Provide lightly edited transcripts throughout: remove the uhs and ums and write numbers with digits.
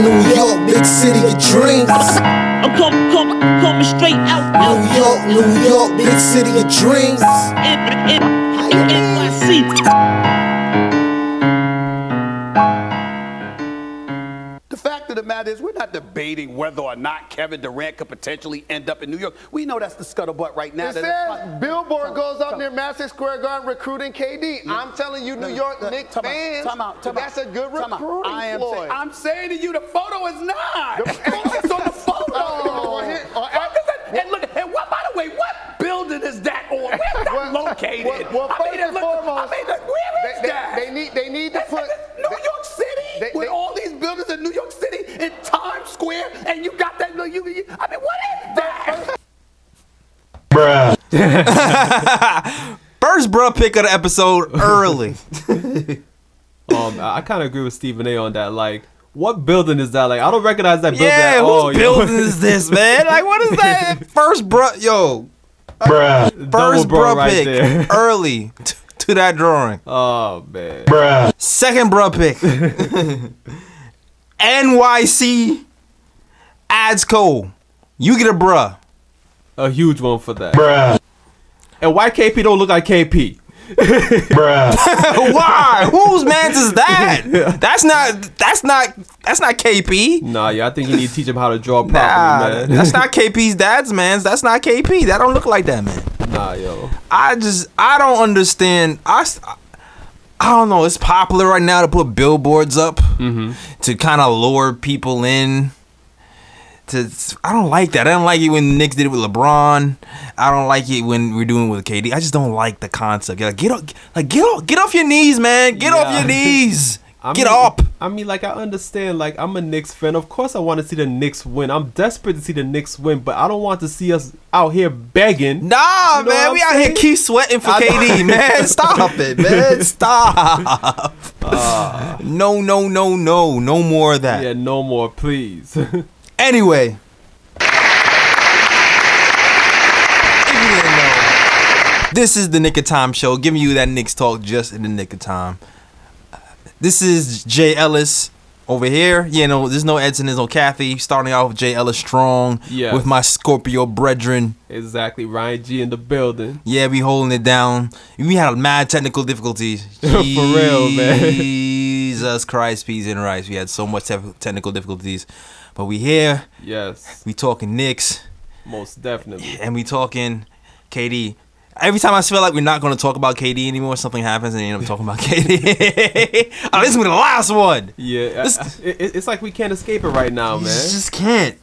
New York, big city of dreams. I'm coming straight out. New York, big city of dreams. NYC. The fact of the matter is, we're not debating whether or not Kevin Durant could potentially end up in New York. We know that's the scuttlebutt right now. It says Billboard goes up near Madison Square Garden recruiting KD. I'm telling you, New York Knicks fans, that's a good recruiting ploy. I'm saying to you, the photo is not. Focus on the photo. And look, and what, by the way, what building is that on? Where's that located? Well, first and foremost, where is that? They need to put New York City with all these buildings in New York City in Times Square, and you got that. I mean, what is that? Bruh. First bruh pick of the episode early. I kind of agree with Stephen A on that. Like, what building is that? Like, I don't recognize that building at whose all. building is this, man? Like, what is that? First bruh, yo. First bruh right pick there. early to that drawing. Oh, man. Second bruh pick. NYC ads code. You get a bruh. A huge one for that. And why KP don't look like KP? Why? Whose man's is that? That's not KP. Nah, yeah, I think you need to teach him how to draw properly, man. That's not KP's dad's man's. That's not KP. That don't look like that, man. Nah, yo. I don't understand. I don't know. It's popular right now to put billboards up to kind of lure people in. I don't like that. I don't like it when the Knicks did it with LeBron. I don't like it when we're doing it with KD. I just don't like the concept. Like, get off your knees, man. Get off your knees. Get up. I mean, like, I understand. Like, I'm a Knicks fan. Of course, I want to see the Knicks win. I'm desperate to see the Knicks win, but I don't want to see us out here begging. Nah, man, we out here keep sweating for KD, man. Stop it, man. Stop. No more of that. Yeah, no more, please. Anyway, if you didn't know, this is the Nick of Time show, giving you that Knicks talk just in the nick of time. This is Jay Ellis over here. You know, there's no Edson, there's no Kathy. Starting off with Jay Ellis strong with my Scorpio brethren. Exactly, Ryan G in the building. Yeah, we holding it down. We had mad technical difficulties. For real, man. Jesus Christ, peas and rice. We had so much technical difficulties. But we here. Yes. We talking Knicks. Most definitely. And we talking KD. Every time I feel like we're not going to talk about KD anymore, something happens and they end up talking about KD. Oh, this is the last one. Yeah. It's like we can't escape it right now, man. You just can't.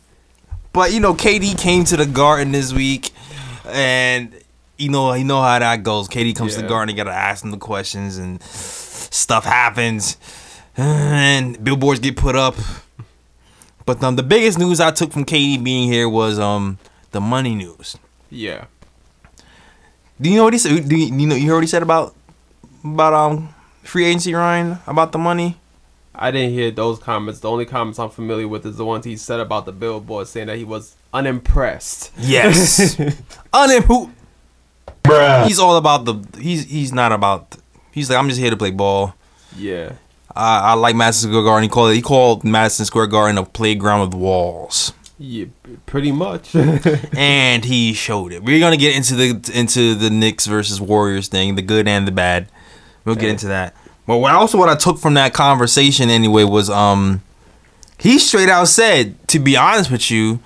But, you know, KD came to the Garden this week. And, you know how that goes. KD comes to the Garden, you got to ask him the questions. And stuff happens. And billboards get put up. But the biggest news I took from KD being here was the money news. Yeah. Do you know what he said? You heard what he said about free agency, Ryan? About the money? I didn't hear those comments. The only comments I'm familiar with is the ones he said about the billboard, saying that he was unimpressed. Yes. He's all about the. He's not about. He's like, I'm just here to play ball. Yeah. I like Madison Square Garden. He called Madison Square Garden a playground with walls. Yeah, pretty much. And he showed it. We're gonna get into the Knicks versus Warriors thing, the good and the bad. We'll get into that. But what I took from that conversation anyway was he straight out said, to be honest with you,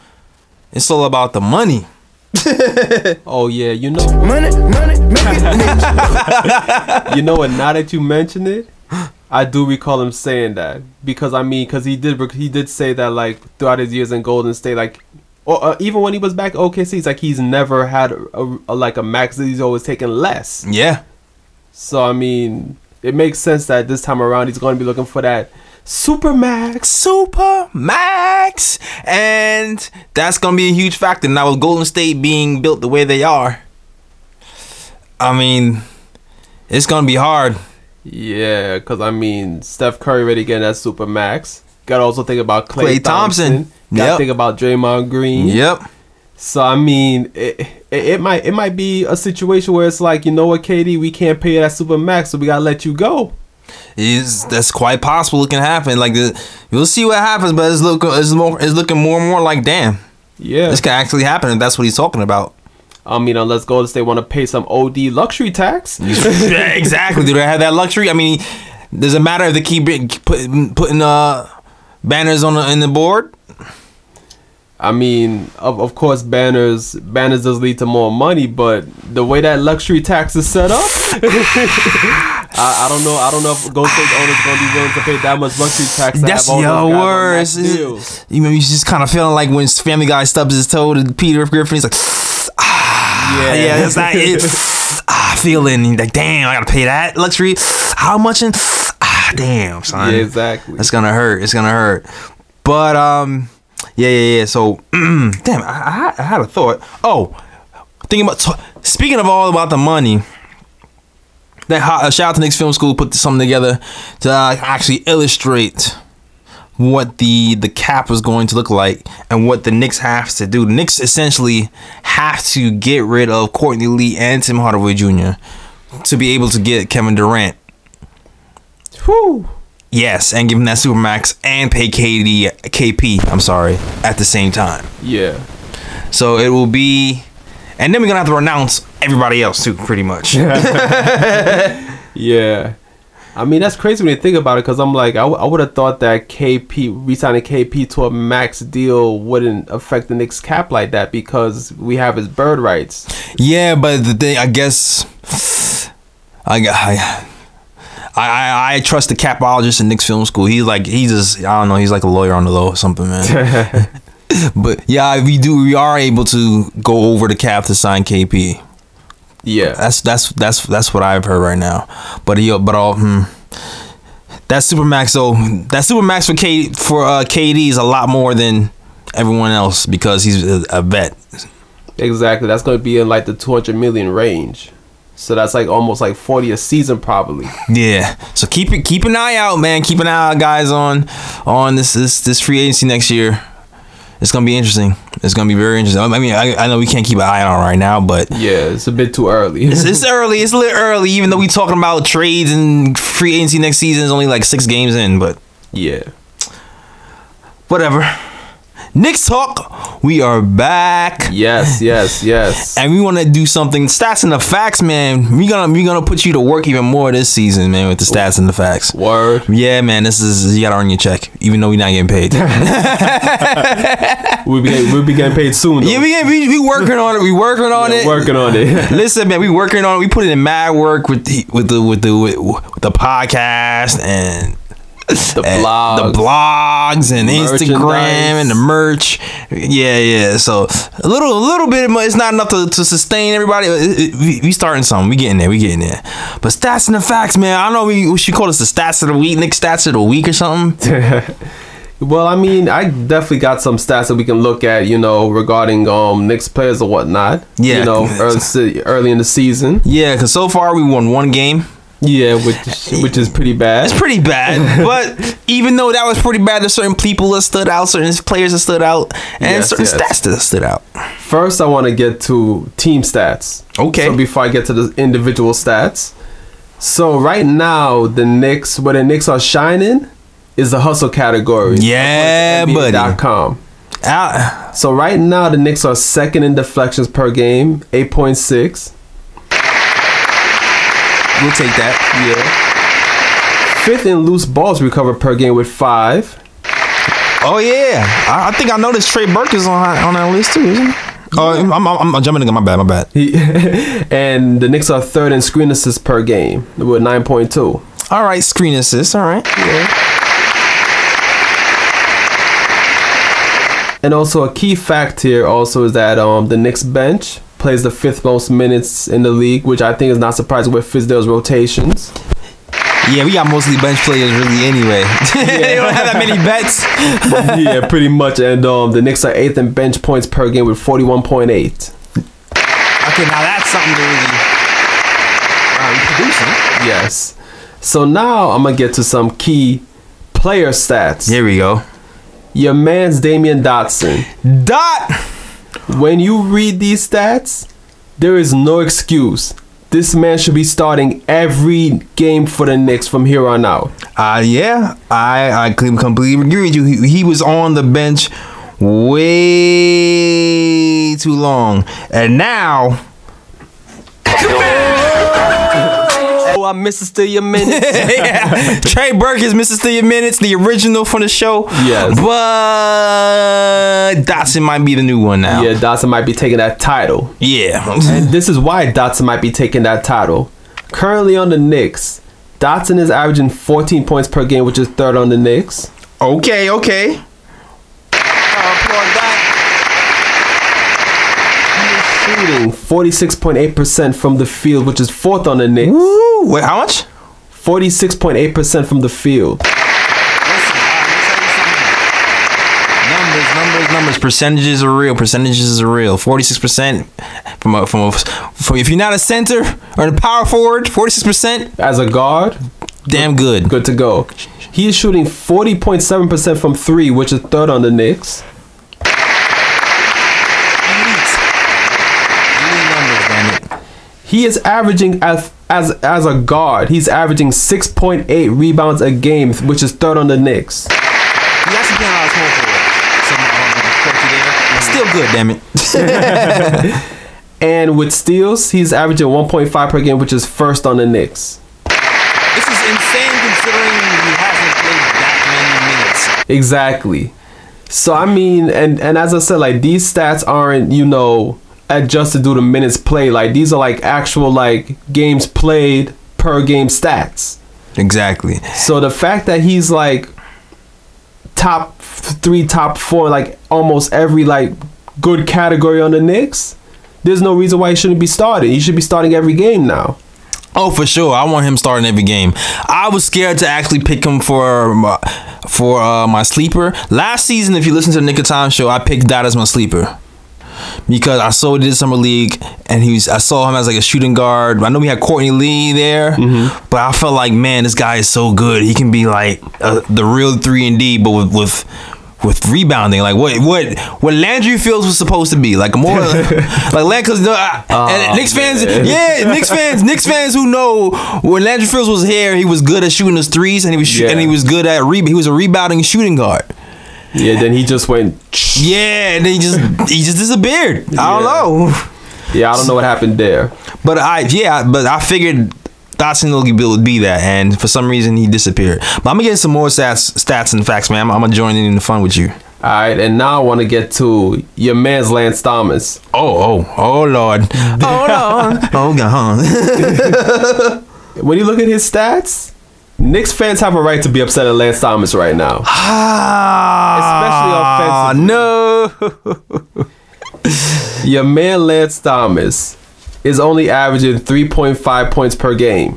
it's all about the money. Oh yeah, you know. Money, make it. You know what? Now that you mention it, I do recall him saying that because he did say that like throughout his years in Golden State, like, or even when he was back at OKC, it's like he's never had a max. He's always taken less. Yeah. So I mean, it makes sense that this time around he's going to be looking for that super max, and that's gonna be a huge factor now with Golden State being built the way they are. I mean, it's gonna be hard. Yeah, because I mean, Steph Curry already getting that super max. Got to also think about Klay Thompson. Got to think about Draymond Green. Yep. So I mean, it might be a situation where it's like, you know what, KD, we can't pay you that super max, so we gotta let you go. That's quite possible. It can happen. Like we'll see what happens, but it's looking more and more like damn. Yeah, this can actually happen if that's what he's talking about. I mean, unless Golden State want to pay some OD luxury tax. Yeah, exactly. Do they have that luxury? I mean, does it matter if they keep putting banners in the board? I mean, of course, banners does lead to more money, but the way that luxury tax is set up, I don't know if Golden State owners going to be willing to pay that much luxury tax. That's your worst. You know, he's just kind of feeling like when Family Guy stubs his toe to Peter Griffin. He's like, yeah, that's not it. Feeling like, damn, I gotta pay that luxury. How much? Damn, son. Yeah, exactly. That's gonna hurt. It's gonna hurt. But yeah. So, damn, I had a thought. Oh, speaking of all about the money. Shout out to Knicks Film School put something together to actually illustrate what the cap is going to look like and what the Knicks have to do. The Knicks essentially have to get rid of Courtney Lee and Tim Hardaway Jr. to be able to get Kevin Durant. Whew. Yes, and give him that Supermax and pay KP, at the same time. Yeah. So it will be... And then we're going to have to renounce everybody else too, pretty much. Yeah. I mean, that's crazy when you think about it, because I'm like, I would have thought that re-signing KP to a max deal wouldn't affect the Knicks cap like that because we have his bird rights. Yeah, but the thing, I guess... I trust the capologist in Knicks Film School. He's like a lawyer on the low or something, man. But yeah, we are able to go over the cap to sign KP. Yeah, that's what I've heard right now. But that supermax for KD is a lot more than everyone else because he's a vet. Exactly, that's going to be in like the 200 million range. So that's like almost like 40 a season probably. Yeah. So keep an eye out, man. Keep an eye out, guys, on this free agency next year. It's gonna be interesting. It's gonna be very interesting. I mean, I know we can't keep an eye on it right now, but yeah, it's a bit too early. It's early. It's a little early, even though we talking about trades and free agency next season is only like 6 games in. But yeah, whatever. Knicks talk. We are back. Yes. And we want to do something. Stats and the facts, man. We gonna put you to work even more this season, man, with the stats and the facts. Word. Yeah, man. You gotta earn your check, even though we're not getting paid. we'll be getting paid soon, though. Yeah, we working on it. We working on it. Working on it. Listen, man, we working on it. We put in mad work with the podcast and the blogs and Instagram and the merch. Yeah. So a little bit, it's not enough to sustain everybody. We starting something. We getting there. But stats and the facts, man. I don't know. We should call this the stats of the week, Nick stats of the week or something. Well, I mean, I definitely got some stats that we can look at, regarding Knicks players or whatnot. Yeah, early in the season. Yeah, because so far we won 1 game. Yeah, which is pretty bad. It's pretty bad, but even though that was pretty bad, there's certain people that stood out, certain players that stood out, and certain stats that stood out. First, I want to get to team stats. Okay. So before I get to the individual stats, so right now where the Knicks are shining is the hustle category. Yeah, buddy. .com. So right now the Knicks are second in deflections per game, 8.6. We'll take that. Yeah. 5th in loose balls recovered per game with 5. Oh yeah, I think I noticed Trey Burke is on that list too, isn't he? Oh, I'm jumping in. My bad. And the Knicks are 3rd in screen assists per game with 9.2. All right, screen assists. All right. Yeah. And also a key fact here also is that the Knicks bench plays the 5th most minutes in the league, which I think is not surprising with Fizdale's rotations. Yeah, we got mostly bench players really anyway. They don't have that many bets. Yeah, pretty much. And the Knicks are 8th in bench points per game with 41.8. Okay, now that's something to really producing. Yes. So now I'm gonna get to some key player stats. Here we go. Your man's Damian Dotson. Dot. When you read these stats, there is no excuse. this man should be starting every game for the Knicks from here on out. Yeah, I completely agree with you. He was on the bench way too long, and now. Oh, I'm Mr. Still Your Minutes. Yeah. Trey Burke is Mr. Still Your Minutes, the original from the show. Yes. But Dotson might be the new one now. Yeah, Dotson might be taking that title. Yeah. And this is why Dotson might be taking that title. Currently on the Knicks, Dotson is averaging 14 points per game, which is third on the Knicks. Okay. Applaud that. Shooting 46.8% from the field, which is fourth on the Knicks. Woo! Wait, how much? 46.8% from the field. Numbers. Percentages are real. 46% from if you're not a center or a power forward, 46%. As a guard, damn good. Good to go. He is shooting 40.7% from three, which is third on the Knicks. He is averaging as a guard. He's averaging 6.8 rebounds a game, which is third on the Knicks. He actually playing a lot of small forward. Still good, damn it. And with steals, he's averaging 1.5 per game, which is first on the Knicks. This is insane considering he hasn't played that many minutes. Exactly. So I mean, and as I said, like these stats aren't, adjusted due to minutes played. Like these are like actual like games played per game stats. Exactly. So the fact that he's like top 3, top 4, like almost every like good category on the Knicks, there's no reason why he shouldn't be starting. He should be starting every game now. Oh, for sure. I want him starting every game. I was scared to actually pick him for my sleeper. Last season, if you listen to the Nick of Time show, I picked that as my sleeper. Because I saw he did summer league, and I saw him as like a shooting guard. I know we had Courtney Lee there, but I felt like, man, this guy is so good. He can be like the real 3-and-D, but with rebounding, like what Landry Fields was supposed to be, like more like because and Knicks fans, Knicks fans who know when Landry Fields was here, he was good at shooting his threes, and he was good at he was a rebounding shooting guard. Yeah, then he just went. Yeah, and then he just disappeared. I don't know. Yeah, I don't know what happened there. But I figured Dotson would be that, and for some reason he disappeared. But I'm gonna get some more stats and facts, man. I'm gonna join in the fun with you. All right, and now I want to get to your man's Lance Thomas. Oh Lord. Oh God. When you look at his stats, Knicks fans have a right to be upset at Lance Thomas right now. Especially offensively. No. Your man Lance Thomas is only averaging 3.5 points per game.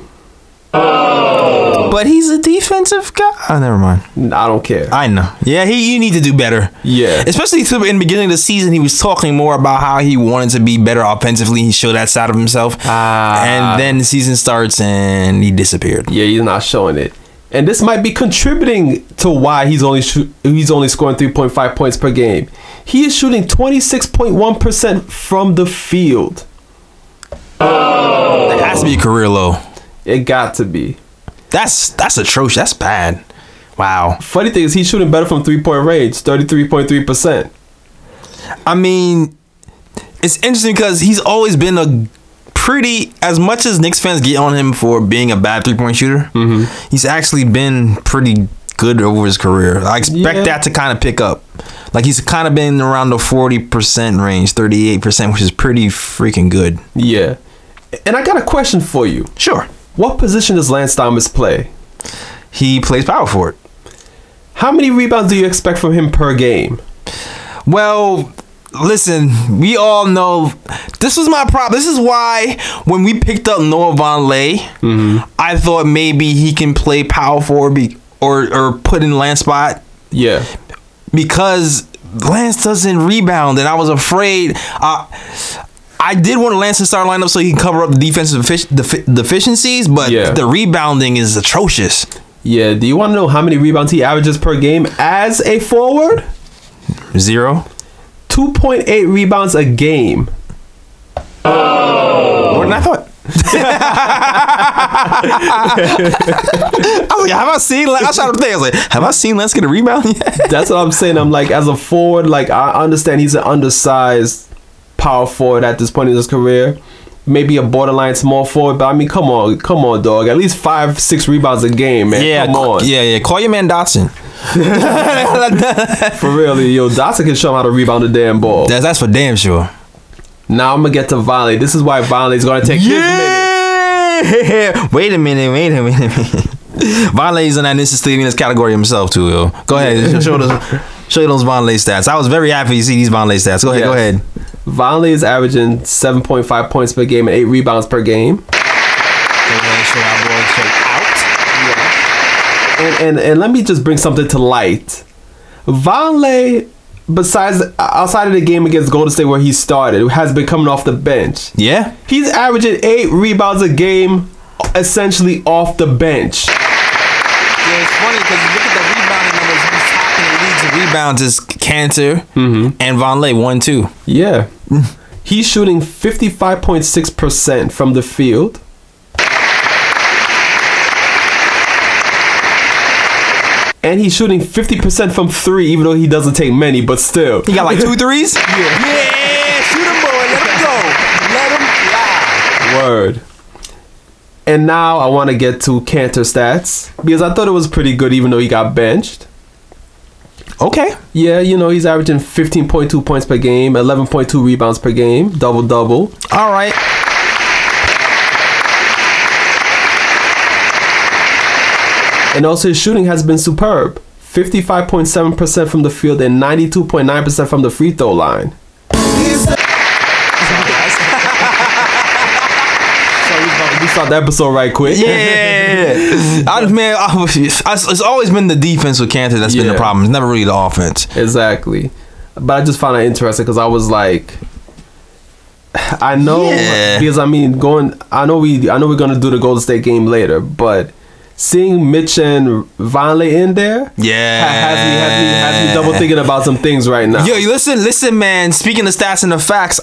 But he's a defensive guy. Oh, never mind. I don't care. I know. Yeah, you need to do better. Yeah. Especially in the beginning of the season, he was talking more about how he wanted to be better offensively. He showed that side of himself. And then the season starts and he disappeared. Yeah, he's not showing it. And this might be contributing to why he's only scoring 3.5 points per game. He is shooting 26.1% from the field. That has to be a career low. It got to be. That's atrocious. That's bad. Wow. Funny thing is he's shooting better from 3-point range, 33.3%. I mean, it's interesting because he's always been a pretty, as much as Knicks fans get on him for being a bad 3-point shooter, he's actually been pretty good over his career. I expect that to kind of pick up. Like he's kind of been around the 40% range, 38%, which is pretty freaking good. Yeah. And I got a question for you. Sure. What position does Lance Thomas play? He plays power forward. How many rebounds do you expect from him per game? Well, listen, we all know this was my problem. This is why when we picked up Noah Vonleh, I thought maybe he can play power forward or put in Lance spot. Yeah. Because Lance doesn't rebound, and I was afraid. I did want Lance to start lineup so he can cover up the defensive deficiencies, but the rebounding is atrocious. Yeah. Do you want to know how many rebounds he averages per game as a forward? 0. 2.8 rebounds a game. More than I thought. I was like, have I seen? I was trying to think. I was like, have I seen Lance get a rebound yet? That's what I'm saying. I'm like, as a forward, like I understand he's an undersized power forward at this point in his career. Maybe a borderline small forward, but I mean, come on, dog. At least 5-6 rebounds a game, man. Yeah, come on. Yeah. Call your man Dotson. For real, yo, Dotson can show him how to rebound a damn ball. That's for damn sure. Now I'm gonna get to Vonleh. This is why Vonleh is gonna take his minute. Wait a minute. Vonleh's in that Mr. Stevens category himself too, yo. Go ahead, show you those Vonleh stats. I was very happy to see these Vonleh stats. Go ahead. Vonleh is averaging 7.5 points per game and 8 rebounds per game. Go ahead, show our boy straight out. And let me just bring something to light. Vonleh, besides outside of the game against Golden State where he started, has been coming off the bench. Yeah, he's averaging 8 rebounds a game, essentially off the bench. Yeah, it's funny because look at the rebounding numbers. Who's topping the leagues in rebounds is Cantor and Vonleh 1-2. Yeah, he's shooting 55.6% from the field. And he's shooting 50% from 3, even though he doesn't take many, but still. He got like 2 threes? Yeah, shoot him, boy. Let him go. Let him fly. Word. And now I want to get to Cantor stats, because I thought it was pretty good, even though he got benched. Okay. Yeah, you know, he's averaging 15.2 points per game, 11.2 rebounds per game, double-double. All right. And also his shooting has been superb. 55.7% from the field and 92.9% from the free throw line. We saw the episode right quick. Yeah. It's always been the defense with Cantor that's been the problem. It's never really the offense. Exactly. But I just found it interesting because I was like, I know because I mean I know we're gonna do the Golden State game later, but seeing Mitch and Vonleh in there, has me double thinking about some things right now. Yo, listen, man. Speaking of stats and the facts,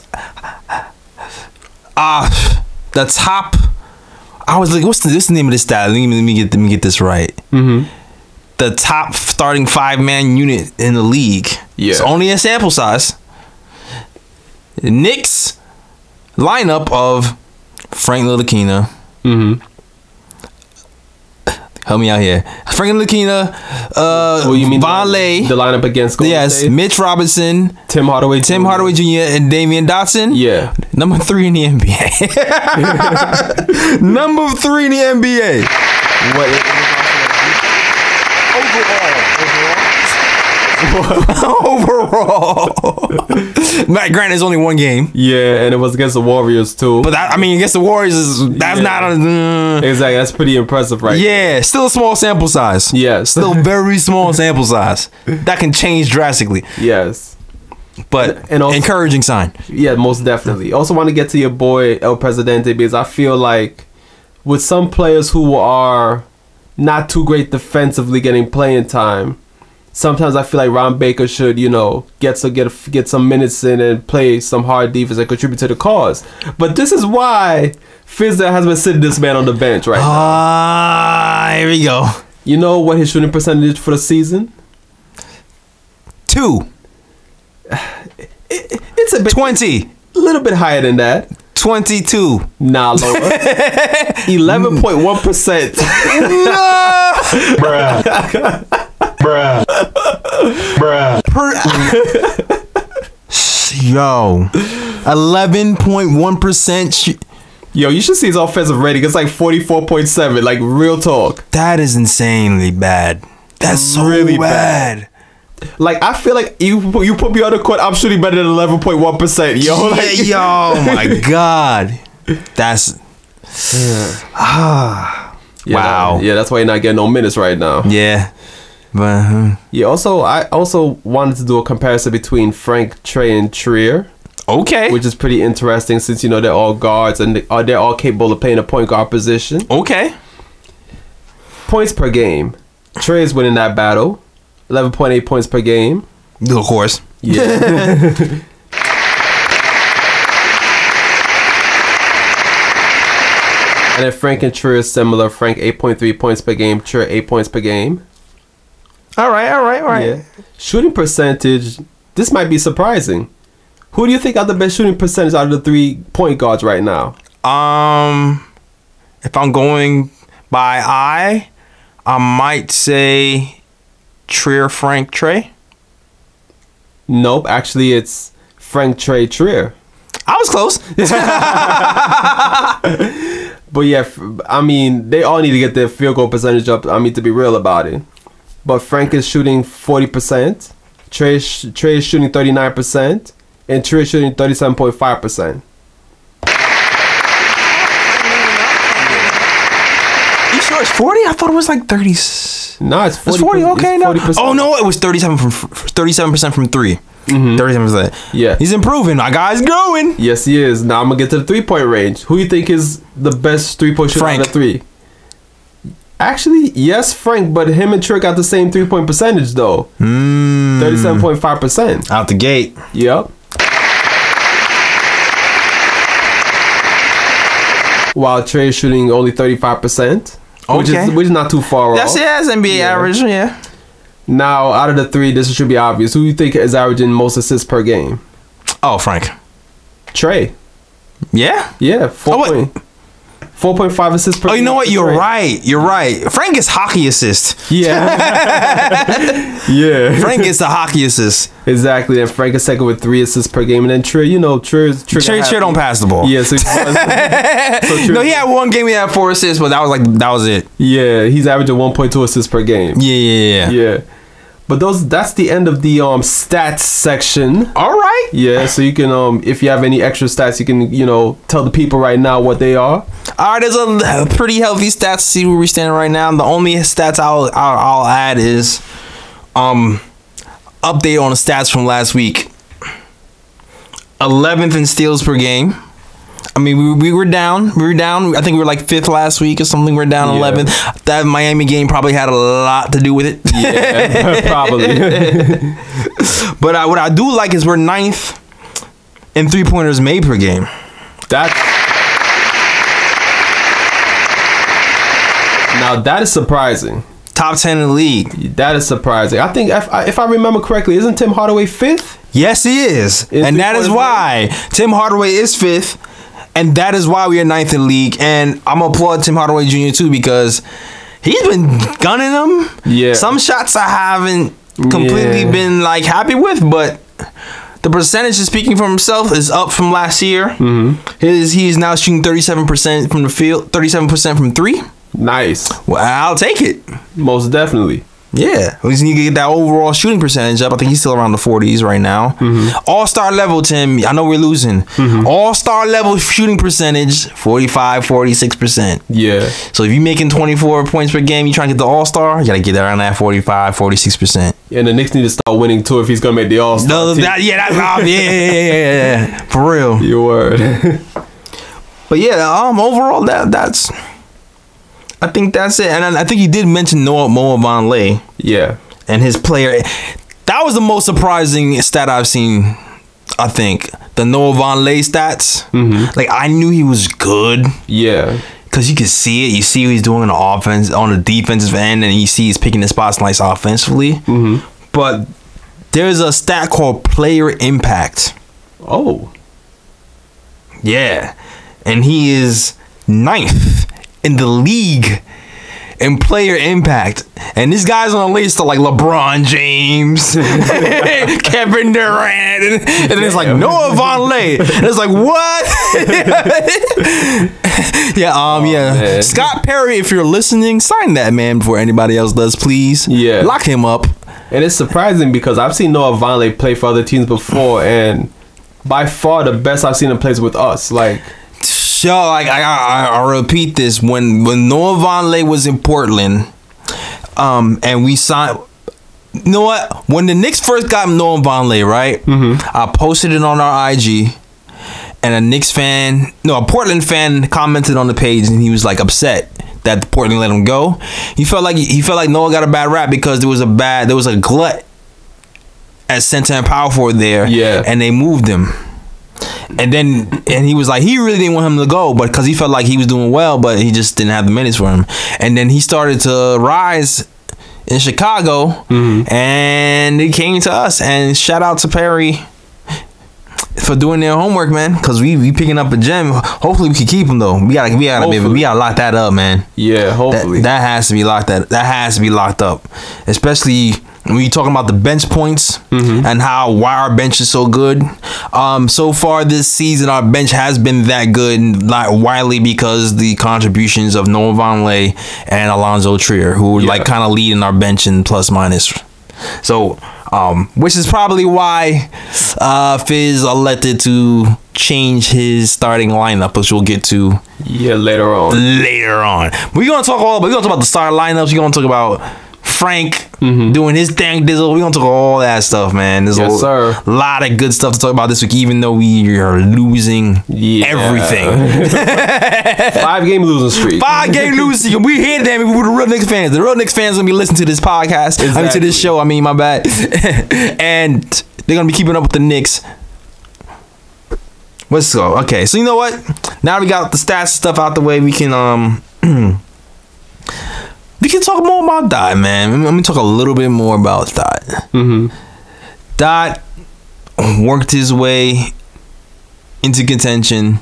the top. I was like, what's the name of this stat? Let me get this right. The top starting 5-man unit in the league. Yeah, it's only a sample size. The Knicks lineup of Frank Ntilikina. Help me out here. Frank Ntilikina, Vonleh. The lineup against Golden State? Mitch Robinson, Tim Hardaway Jr., and Damian Dotson. Yeah. Number 3 in the NBA. Number 3 in the NBA. What? Overall. Matt Grant is only 1 game. Yeah, and it was against the Warriors too. But against the Warriors that's not exactly. That's pretty impressive, right? Yeah, still a small sample size. Yes, still very small sample size. That can change drastically. Yes, but and also, encouraging sign. Yeah, most definitely. Also, want to get to your boy El Presidente because I feel like with some players who are not too great defensively getting playing time, sometimes I feel like Ron Baker should, get some minutes in and play some hard defense and contribute to the cause. But this is why Fizdale has been sitting this man on the bench right now. Here we go. You know what his shooting percentage for the season? 2. It's a bit 20. A little bit higher than that. 22. Nah, lower. 11.1%. No. Bruh. Yo, 11.1%. Yo, you should see his offensive rating. It's like 44.7. Like, real talk. That is insanely bad. That's so really bad. Like, I feel like you put me on the court, I'm shooting better than 11.1%. Yo, oh my god, that's wow. That's why you're not getting no minutes right now. Yeah. But I also wanted to do a comparison between Frank, Trey, and Trier. Okay. Which is pretty interesting since they're all guards and they're all capable of playing a point guard position. Okay. Points per game. Trey is winning that battle. 11.8 points per game. Of course. And then Frank and Trey is similar. Frank 8.3 points per game. Trey 8 points per game. All right. Yeah. Shooting percentage. This might be surprising. Who do you think are the best shooting percentage out of the 3 point guards right now? If I'm going by I might say Trier, Frank, Trey. Nope, actually it's Frank, Trey, Trier. I was close. But yeah, I mean, they all need to get their field goal percentage up. I mean, to be real about it. But Frank is shooting 40%. Trey is shooting 39%. And Trey is shooting 37.5%. You sure it's 40? I thought it was like 30. No, it's 40. It's 40. Okay, it's no. 40%. Oh no, it was 37% from 3. 37%. Yeah. He's improving. My guy's growing. Yes, he is. Now I'm gonna get to the 3-point range. Who do you think is the best 3-point shooter out of the 3? Actually, yes, Frank, but him and Trey got the same 3-point percentage though. 37.5%. Out the gate. Yep. While Trey is shooting only 35%. Okay. Which is not too far off. That's NBA average, yeah. Now, out of the 3, this should be obvious. Who do you think is averaging most assists per game? Oh, Frank. Trey. Yeah? Yeah, 4.5 assists per game. Oh, you know what? You're right. Frank gets hockey assist. Yeah. Yeah. Frank gets the hockey assist. Exactly. And Frank is second with 3 assists per game. And then Trey, Trey don't pass the ball. Yeah, so no, he had one game he had 4 assists, but that was it. Yeah, he's averaging 1.2 assists per game. Yeah. But that's the end of the stats section. All right. Yeah, so you can if you have any extra stats, you can tell the people right now what they are. All right, there's a pretty healthy stats to see where we're standing right now. The only stats I'll add is update on the stats from last week. 11th in steals per game. I mean, we were down. I think we were like 5th last week or something. We're down 11th. That Miami game probably had a lot to do with it. Yeah, probably. But what I do like is we're 9th in 3-pointers made per game. Now that is surprising. Top 10 in the league. That is surprising. I think if I remember correctly, isn't Tim Hardaway 5th? Yes, he is. And that is why Tim Hardaway is 5th. And that is why we are 9th in the league. And I'm going to applaud Tim Hardaway Jr. too, because he's been gunning them. Yeah. Some shots I haven't completely been like happy with, but the percentage is speaking for himself is up from last year. He is now shooting 37% from the field, 37% from 3. Nice. Well, I'll take it. Most definitely. Yeah, we just need to get that overall shooting percentage up. I think he's still around the 40s right now. All-star level, Tim. I know we're losing. All-star level shooting percentage, 45, 46%. Yeah. So if you're making 24 points per game, you trying to get the all-star, you got to get around that 45, 46%. Yeah, and the Knicks need to start winning too if he's going to make the all-star team. That's obvious. Yeah. For real. Your word. But yeah, overall, that's... I think that's it. And I think he did mention Mo Vonleh. Yeah. And his player. That was the most surprising stat I've seen, I think. The Noah Vonleh stats. Like, I knew he was good. Yeah. Because you can see it. You see what he's doing on the offense, on the defensive end, and you see he's picking his spots nice offensively. But there's a stat called player impact. Oh. Yeah. And he is 9th in the league in player impact, and this guy's on the list of like LeBron James, Kevin Durant, and it's like Noah Vonleh, and it's like what? Man. Scott Perry, if you're listening, sign that man before anybody else does, please. Yeah, lock him up. And it's surprising because I've seen Noah Vonleh play for other teams before, and by far the best I've seen him play with us. Like. So, like, I repeat this, when Noah Vonleh was in Portland, and we signed, you know what? When the Knicks first got Noah Vonleh, right? I posted it on our IG, and a Portland fan commented on the page, and he was like upset that Portland let him go. He felt like Noah got a bad rap because there was a glut at center and power forward there, and they moved him. And he was like, he really didn't want him to go, but because he felt like he was doing well, but he just didn't have the minutes for him. And then he started to rise in Chicago, and it came to us. And shout out to Perry for doing their homework, man, because we picking up a gem. Hopefully we can keep him though. We gotta lock that up, man. Yeah, hopefully that has to be locked. That has to be locked up, especially when you're talking about the bench points and why our bench is so good. So far this season, our bench has been that good, not widely because the contributions of Noah Vonleh and Alonzo Trier, who like kind of leading our bench in plus minus. So. Which is probably why Fizz elected to change his starting lineup, which we'll get to later on. We're gonna talk about the starting lineups. We're gonna talk about Frank doing his thing. We're gonna talk all that stuff, man. There's a lot of good stuff to talk about this week, even though we are losing everything. 5-game losing streak. 5-game losing streak. We here, damn it. We're the real Knicks fans. The real Knicks fans gonna be listening to this podcast. I mean, to this show. I mean, my bad. And they're gonna be keeping up with the Knicks. Let's go. Okay, so you know what? Now we got the stats stuff out the way. We can we can talk more about Dot, man. Let me talk a little bit more about Dot. Dot worked his way into contention.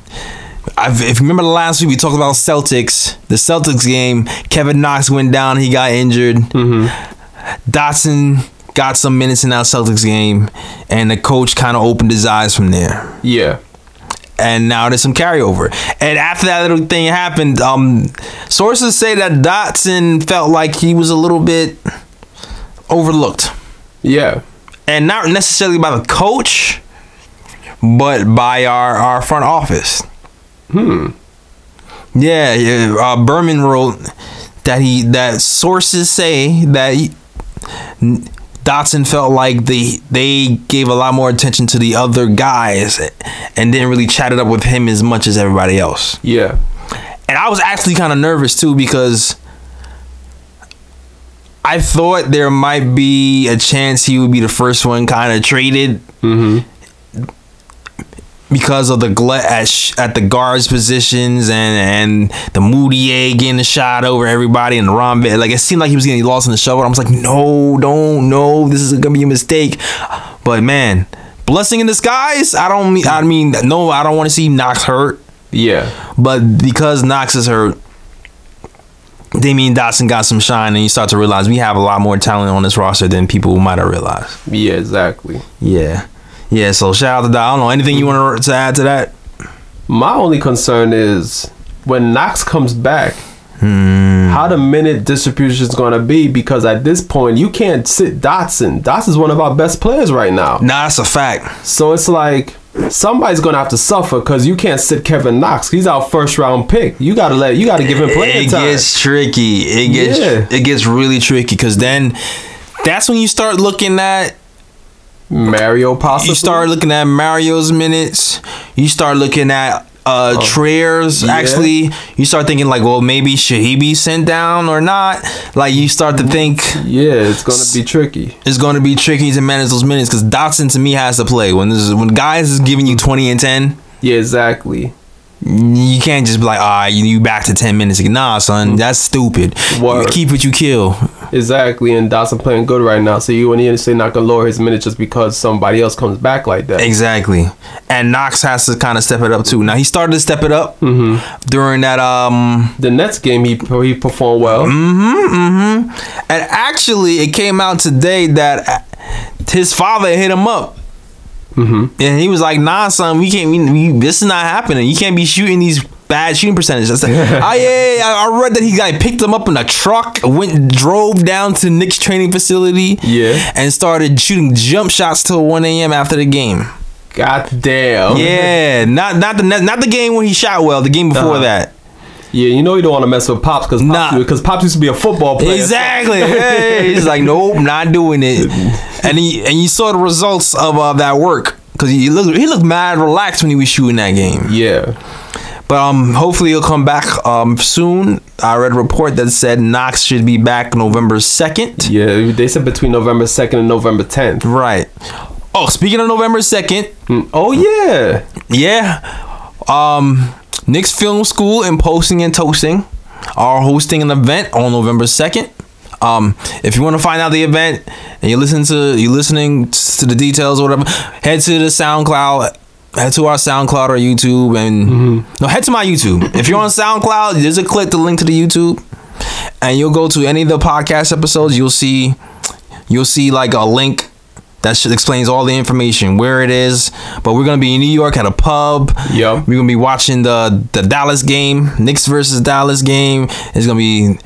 If you remember the last week, we talked about Celtics. The Celtics game, Kevin Knox went down. He got injured. Dotson got some minutes in that Celtics game, and the coach kind of opened his eyes from there. Yeah. And now there's some carryover. And after that little thing happened, sources say that Dotson felt like he was a little bit overlooked. Yeah. And not necessarily by the coach, but by our front office. Yeah, Berman wrote that sources say that Dotson felt like they gave a lot more attention to the other guys and didn't really chat it up with him as much as everybody else. Yeah. And I was actually kind of nervous too, because I thought there might be a chance he would be the first one kind of traded. Because of the glut at the guards positions and the Moutier getting the shot over everybody and the Rombe, like it seemed like he was getting lost in the shovel. I was like, no, this is gonna be a mistake. But man, blessing in disguise. I don't want to see Knox hurt. Yeah. But because Knox is hurt, Damian Dotson got some shine, and you start to realize we have a lot more talent on this roster than people might have realized. Yeah, exactly. Yeah, so shout out to that. I don't know, anything you want to add to that? My only concern is when Knox comes back, how the minute distribution is going to be, because at this point, you can't sit Dotson. Dotson's one of our best players right now. Nah, that's a fact. So it's like somebody's going to have to suffer, because you can't sit Kevin Knox. He's our first round pick. You got to give him playing time. It gets tricky. It gets really tricky, because then that's when you start looking at Mario, possibly. You start looking at Mario's minutes. You start looking at Trier's. Actually, you start thinking like, well, maybe should he be sent down or not? Like, you start to think, it's gonna be tricky. It's gonna be tricky to manage those minutes, because Dotson to me has to play when guys is giving you 20 and 10. Yeah, exactly. You can't just be like, you back to 10 minutes. Nah, son, that's stupid. You keep what you kill. Exactly, and Dotson playing good right now, so you wouldn't say not gonna lower his minutes just because somebody else comes back like that. Exactly, and Knox has to kind of step it up too. Now he started to step it up during that the Nets game. He performed well. And actually, it came out today that his father hit him up. And he was like, nah, son, we can't. This is not happening. You can't be shooting these bad shooting percentages. I said, I read that he picked him up in a truck, drove down to Knicks training facility, and started shooting jump shots till 1 a.m. after the game. God damn. Yeah, not the game when he shot well. The game before that. Yeah, you know you don't want to mess with Pops, because Pops used to be a football player. Exactly. Hey, he's like, nope, not doing it. And you saw the results of that work, because he looked mad relaxed when he was shooting that game. Yeah. But hopefully he'll come back soon. I read a report that said Knox should be back November 2nd. Yeah, they said between November 2nd and November 10th. Right. Oh, speaking of November 2nd. Oh, yeah. Yeah. Knicks Film School and Posting and Toasting are hosting an event on November 2nd. If you want to find out the event and you're listening to the details or whatever, head to the SoundCloud. Head to our SoundCloud or YouTube and no, head to my YouTube. If you're on SoundCloud, there's a click to link to the YouTube, and you'll go to any of the podcast episodes. You'll see like a link that explains all the information, where it is. But we're gonna be in New York at a pub. Yep. We're gonna be watching the Dallas game, Knicks versus Dallas game. It's gonna be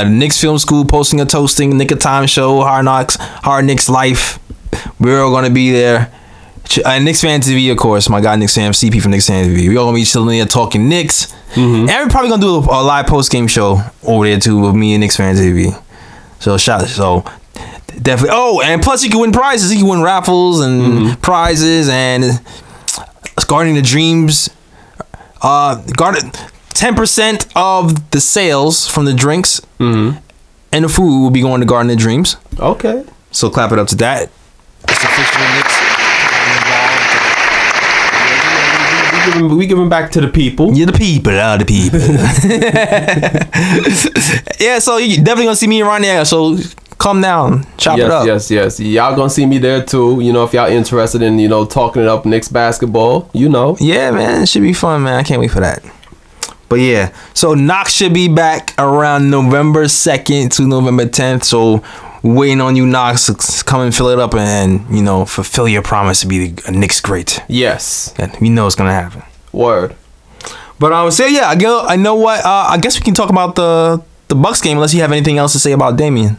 Knicks Film School, Posting and Toasting, Nick of Time Show, Hard Knicks Life. We're all gonna be there. Knicks Fan TV, of course. My guy Knicks Fan, CP from Knicks Fan TV. We all gonna be chilling there talking Knicks, and we're probably gonna do a live post game show over there too with me and Knicks Fan TV. So definitely. Oh, and plus you can win prizes. You can win raffles and prizes and Guarding the Dreams. 10% of the sales from the drinks and the food will be going to Guarding the Dreams. Okay. So clap it up to that. It's official Knicks. We giving back to the people. Yeah, the people. Yeah, so you definitely gonna see me around there. So come down, chop it up. Yes. Y'all gonna see me there too. You know, if y'all interested in talking it up Knicks basketball. Yeah, man, it should be fun, man. I can't wait for that. But yeah, so Knox should be back around November 2nd to November 10th. So waiting on you, Knox, to come and fill it up and fulfill your promise to be a Knicks great. Yes, and we know it's gonna happen. Word. But I would say, yeah, I know what. I guess we can talk about the Bucks game unless you have anything else to say about Damian.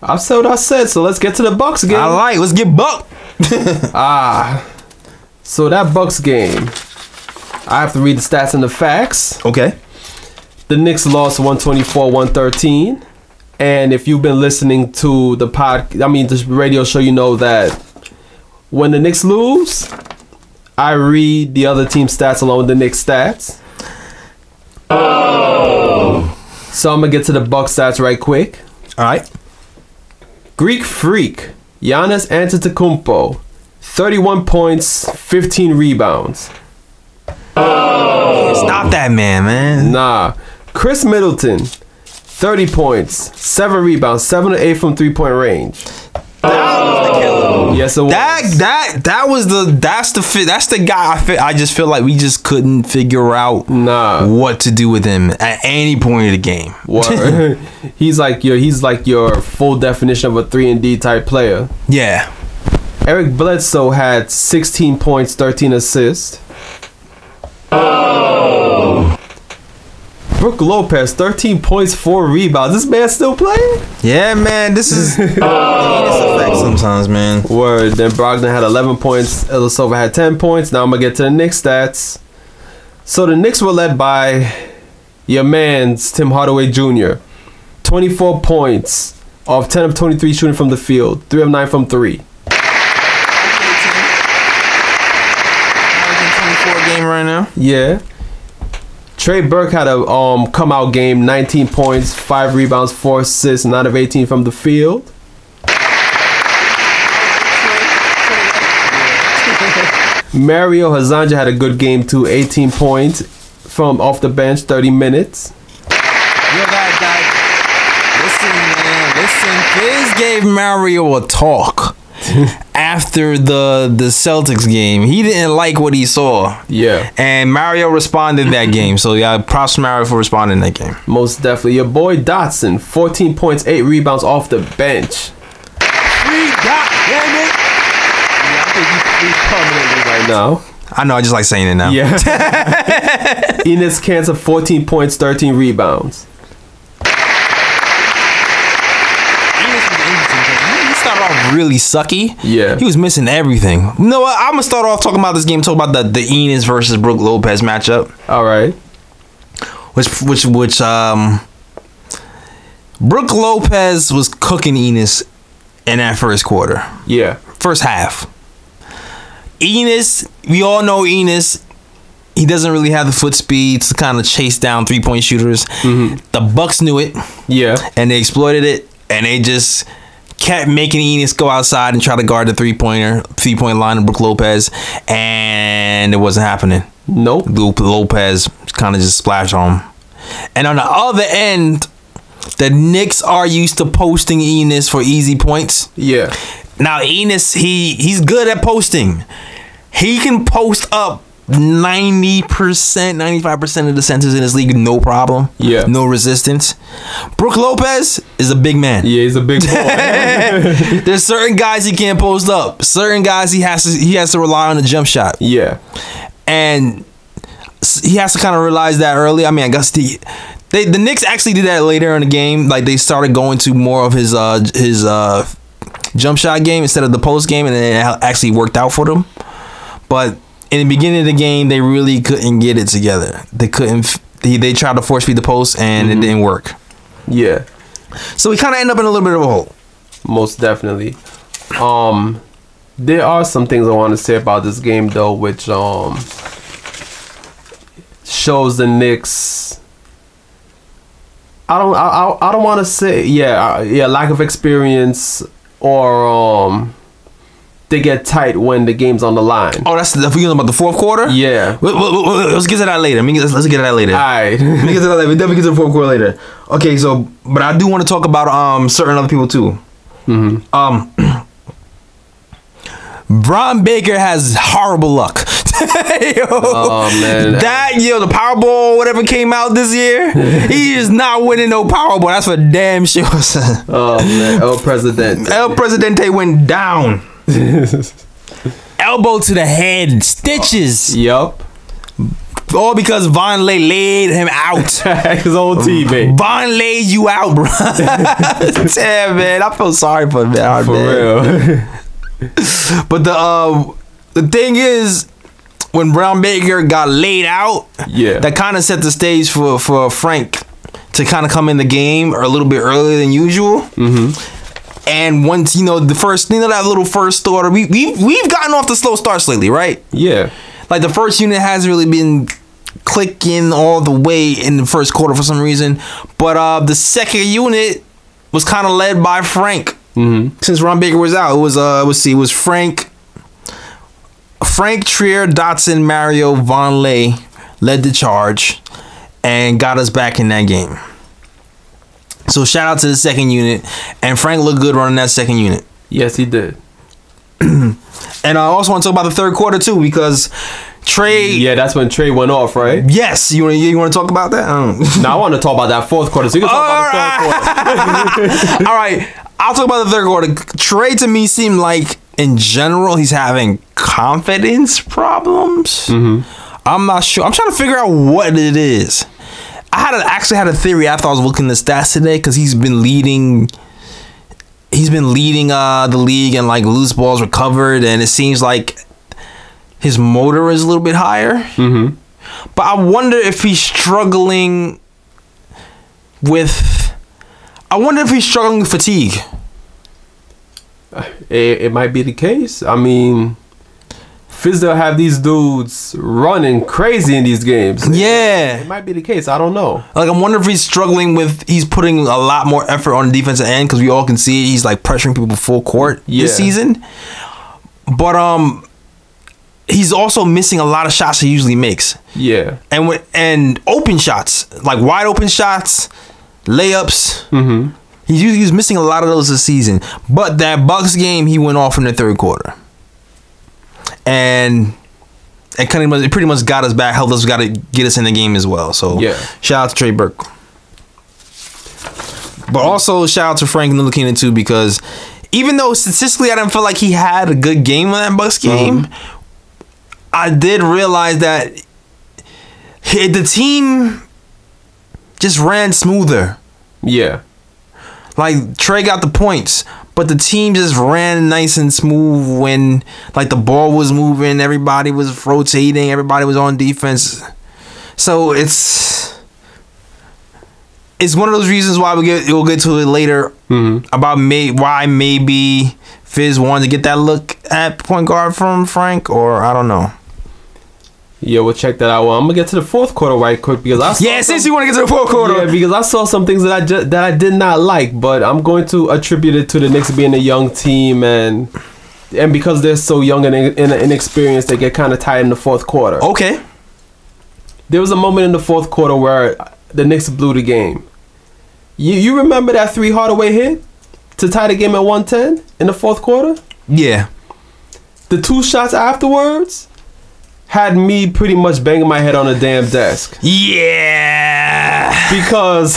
I said what I said, so let's get to the Bucks game. Let's get Buck. So that Bucks game, I have to read the stats and the facts. Okay. The Knicks lost 124-113. And if you've been listening to the radio show, you know that when the Knicks lose, I read the other team's stats along with the Knicks stats. Oh. So I'm going to get to the Bucks stats right quick. All right. Greek Freak, Giannis Antetokounmpo, 31 points, 15 rebounds. Oh. Stop that man. Nah. Chris Middleton, 30 points, 7 rebounds, 7 of 8 from 3-point range. That was the killer. Yes, it was. That's the guy. I just feel like we just couldn't figure out what to do with him at any point of the game. He's like your full definition of a 3-and-D type player. Yeah. Eric Bledsoe had 16 points, 13 assists. Oh. Brook Lopez, 13 points, 4 rebounds. This man still playing? Yeah, man. This is the effect sometimes, man. Word. Then Brogdon had 11 points. Ilyasova had 10 points. Now I'm going to get to the Knicks stats. So the Knicks were led by your man's Tim Hardaway Jr. 24 points off 10 of 23 shooting from the field. 3 of 9 from 3. Game right now. Yeah. Trey Burke had a come out game, 19 points, 5 rebounds, 4 assists, 9 of 18 from the field. Mario Hazanja had a good game too, 18 points from off the bench, 30 minutes. Listen, Fizz gave Mario a talk. After the Celtics game, he didn't like what he saw. Yeah. And Mario responded that game. So yeah, props to Mario for responding that game. Most definitely. Your boy Dotson, 14 points, 8 rebounds off the bench. Free Dot, damn it. Yeah, I think he's permanently right now. I know, I just like saying it now. Yeah. Enes Kanter, 14 points, 13 rebounds. Really sucky. Yeah. He was missing everything. You know what? I'm going to start off talking about this game, talk about the Enes versus Brook Lopez matchup. All right. Brook Lopez was cooking Enes in that first quarter. Yeah. First half. Enes, we all know Enes, he doesn't really have the foot speed to kind of chase down 3-point shooters. The Bucks knew it. Yeah. And they exploited it, and they just kept making Enos go outside and try to guard the 3-point line of Brook Lopez, and it wasn't happening. Nope. Lopez kind of just splashed on him. And on the other end, the Knicks are used to posting Enos for easy points. Yeah. Now Enos, he's good at posting. He can post up 90%, 95% of the centers in this league, no problem. Yeah. No resistance. Brook Lopez is a big man. Yeah, he's a big boy. There's certain guys he can't post up. Certain guys he has to rely on the jump shot. Yeah. And he has to kind of realize that early. I mean, I guess the Knicks actually did that later in the game. Like, they started going to more of his jump shot game instead of the post game, and it actually worked out for them. But in the beginning of the game, they really couldn't get it together. They couldn't. They tried to force feed the post, and it didn't work. Yeah. So we kind of end up in a little bit of a hole. Most definitely. There are some things I want to say about this game, though, which shows the Knicks. I don't want to say lack of experience, or they get tight when the game's on the line. Oh, that's the feeling about the fourth quarter. Yeah. Let's get to that later. Let's get to that later. All right. Let me get to that later. We definitely get to the fourth quarter later. Okay, so but I do want to talk about certain other people too. Bron Baker has horrible luck. Oh man, the Powerball, whatever came out this year, he is not winning no Powerball. That's for damn sure. Oh man, El Presidente went down. Elbow to the head, stitches. Yup. All because Von Lay laid him out. His old teammate. Von laid you out, bro. Damn, man, I feel sorry for him, man. For real. But the thing is, when Bron Baker got laid out, that kind of set the stage for Frank to kind of come in the game a little bit earlier than usual. And once the first, that little first starter, we've gotten off the slow starts lately, right? Yeah. Like the first unit hasn't really been clicking all the way in the first quarter for some reason, but the second unit was kind of led by Frank. Since Bron Baker was out, it was Frank, Trier, Dotson, Mario, Von Lay led the charge and got us back in that game. So shout out to the second unit, and Frank looked good running that second unit. Yes, he did. And I also want to talk about the third quarter too, because Trey. Yeah, that's when Trey went off, right? Yes, you want to talk about that? No, I want to talk about that fourth quarter. So you can talk about the third quarter. All right, I'll talk about the third quarter. Trey, to me, seemed like in general he's having confidence problems. I'm not sure. I'm trying to figure out what it is. I actually had a theory after I was looking at the stats today, because he's been leading the league in like loose balls recovered, and it seems like his motor is a little bit higher. But I wonder if he's struggling with fatigue. It might be the case. I mean, Fizdale have these dudes running crazy in these games. Yeah. It might be the case. I don't know. Like, I'm wondering if he's putting a lot more effort on the defensive end, because we all can see he's like pressuring people full court this season. But he's also missing a lot of shots he usually makes. Yeah. And open shots, like wide open shots, layups. He's missing a lot of those this season. But that Bucks game, he went off in the third quarter. And it pretty much got us back, helped us, got to get us in the game as well. So shout out to Trey Burke. But also shout out to Frank Ntilikina too, because even though statistically I didn't feel like he had a good game in that Bucks game, I did realize that the team just ran smoother. Yeah. Like, Trey got the points, but the team just ran nice and smooth when, like, the ball was moving, everybody was rotating, everybody was on defense. So it's one of those reasons why we'll get to it later about why maybe Fizz wanted to get that look at point guard from Frank, or I don't know. Yeah, we'll check that out. Well, I'm gonna get to the fourth quarter right quick because since you want to get to the fourth quarter. Yeah, because I saw some things that I did not like, but I'm going to attribute it to the Knicks being a young team and because they're so young and inexperienced, they get kind of tired in the fourth quarter. Okay. There was a moment in the fourth quarter where the Knicks blew the game. You remember that 3 Hardaway hit to tie the game at 110 in the fourth quarter? Yeah. The 2 shots afterwards had me pretty much banging my head on a damn desk. Yeah. Because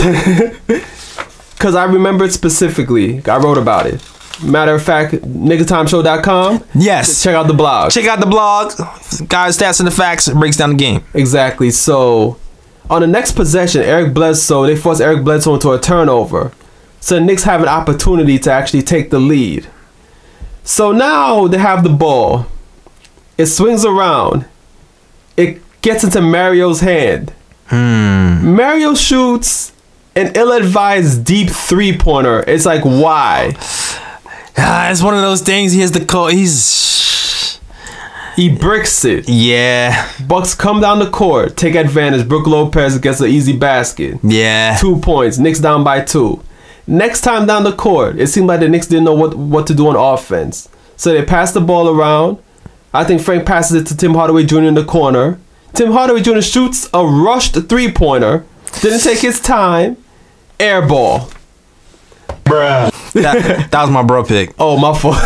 I remember it specifically. I wrote about it. Matter of fact, niggatimeshow.com. Yes. Check out the blog. Check out the blog. Guys, stats and the facts. It breaks down the game. Exactly. So, on the next possession, they forced Eric Bledsoe into a turnover. So the Knicks have an opportunity to actually take the lead. So now they have the ball. It swings around. It gets into Mario's hand. Mario shoots an ill-advised deep 3-pointer. It's like, why? It's one of those things. He has the call. He bricks it. Yeah. Bucks come down the court, take advantage. Brook Lopez gets an easy basket. Yeah. 2 points. Knicks down by 2. Next time down the court, it seemed like the Knicks didn't know what to do on offense. So they pass the ball around. I think Frank passes it to Tim Hardaway Jr. in the corner. Tim Hardaway Jr. shoots a rushed 3-pointer. Didn't take his time. Air ball. Bruh. That was my bro pick. Oh, my fault.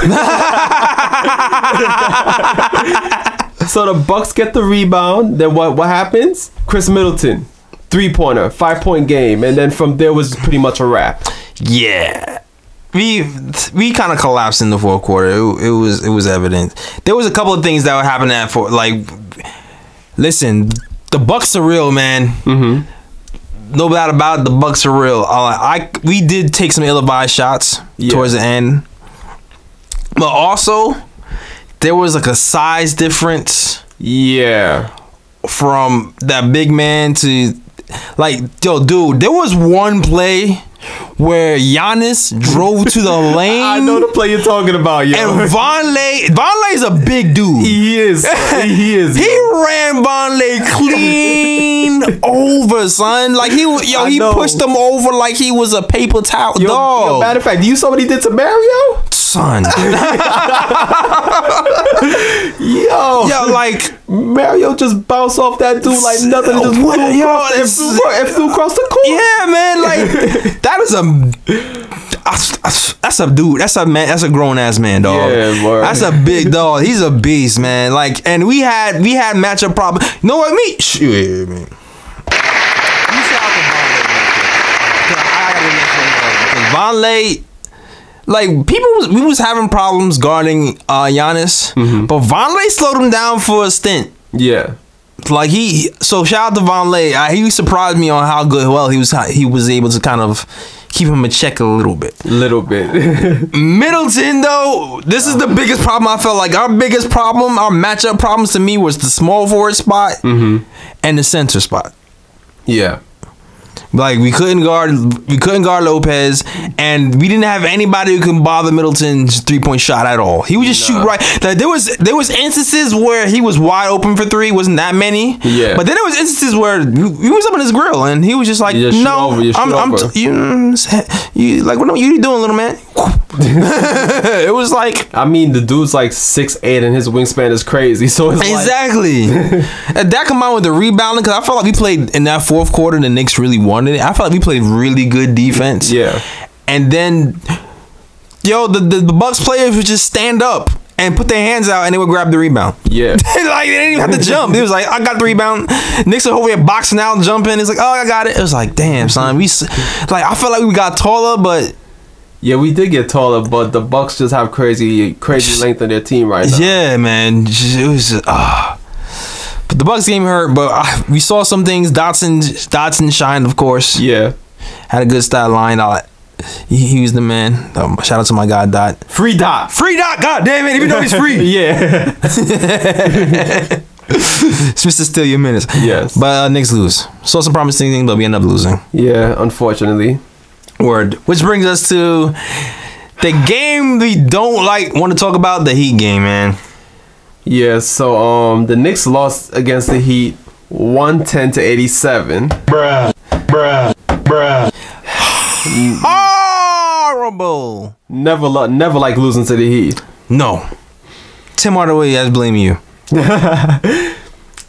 So the Bucks get the rebound. Then what happens? Chris Middleton, 3-pointer, 5-point game. And then from there was pretty much a wrap. Yeah. We kind of collapsed in the fourth quarter. It was evident. There was a couple of things that were happening at listen, the Bucks are real, man. Mm-hmm. No doubt about it, the Bucks are real. We did take some ill-advised shots towards the end, but also there was like a size difference. Yeah, from that big man to dude. There was one play where Giannis drove to the lane. I know the play you're talking about, yo. And Vonleh's a big dude. He is. He is. He ran Vonleh clean over, son. Like he pushed him over like he was a paper towel. Dog. Matter of fact, do you saw what he did to Mario? Son. Yo, like Mario just bounced off that dude like nothing. Just flew across the court. Yeah, man. Like that's a dude. That's a man. That's a grown ass man, dog. Yeah, boy. That's a big dog. He's a beast, man. Like, and we had matchup problems. You know what? Shit, man. Vonleh, like we was having problems guarding Giannis, but Vonleh slowed him down for a stint. Yeah. Like so shout out to Vonleh. He surprised me on how he was able to kind of keep him in check a little bit. Middleton, though, this is the biggest problem. I felt like our biggest problem, our matchup problems to me was the small forward spot and the center spot. Yeah. Like we couldn't guard Lopez, and we didn't have anybody who can bother Middleton's 3-point shot at all. He would just shoot right. Like there was instances where he was wide open for 3, wasn't that many. Yeah. But then there was instances where he was up in his grill and he was just like, "No, you like what are you doing, little man?" It was like, I mean, the dude's like 6'8" and his wingspan is crazy. So it's exactly. And that combined with the rebounding, because I felt like we played in that fourth quarter, the Knicks really wanted it. I felt like we played really good defense. Yeah. And then, the Bucks players would just stand up and put their hands out and they would grab the rebound. Yeah. Like they didn't even have to jump. It was like, I got the rebound. Knicks are over here boxing out, jumping. It's like, oh, I got it. It was like, damn, son. I felt like we got taller, but. Yeah, we did get taller, but the Bucks just have crazy length in their team right now. Yeah, man. It was just, But the Bucks game hurt, but we saw some things. Dotson shined, of course. Yeah. Had a good stat line. He was the man. Shout out to my guy, Dot. Free Dot. God damn it. Even though he's free. Yeah. Supposed to steal your minutes. Yes. But Knicks lose. Saw some promising things, but we end up losing. Yeah, unfortunately. Word. Which brings us to the game we don't want to talk about, the Heat game, man. Yeah, so the Knicks lost against the Heat 110-87. Bruh. Horrible. Never like losing to the Heat. No. Tim Hardaway has blame you.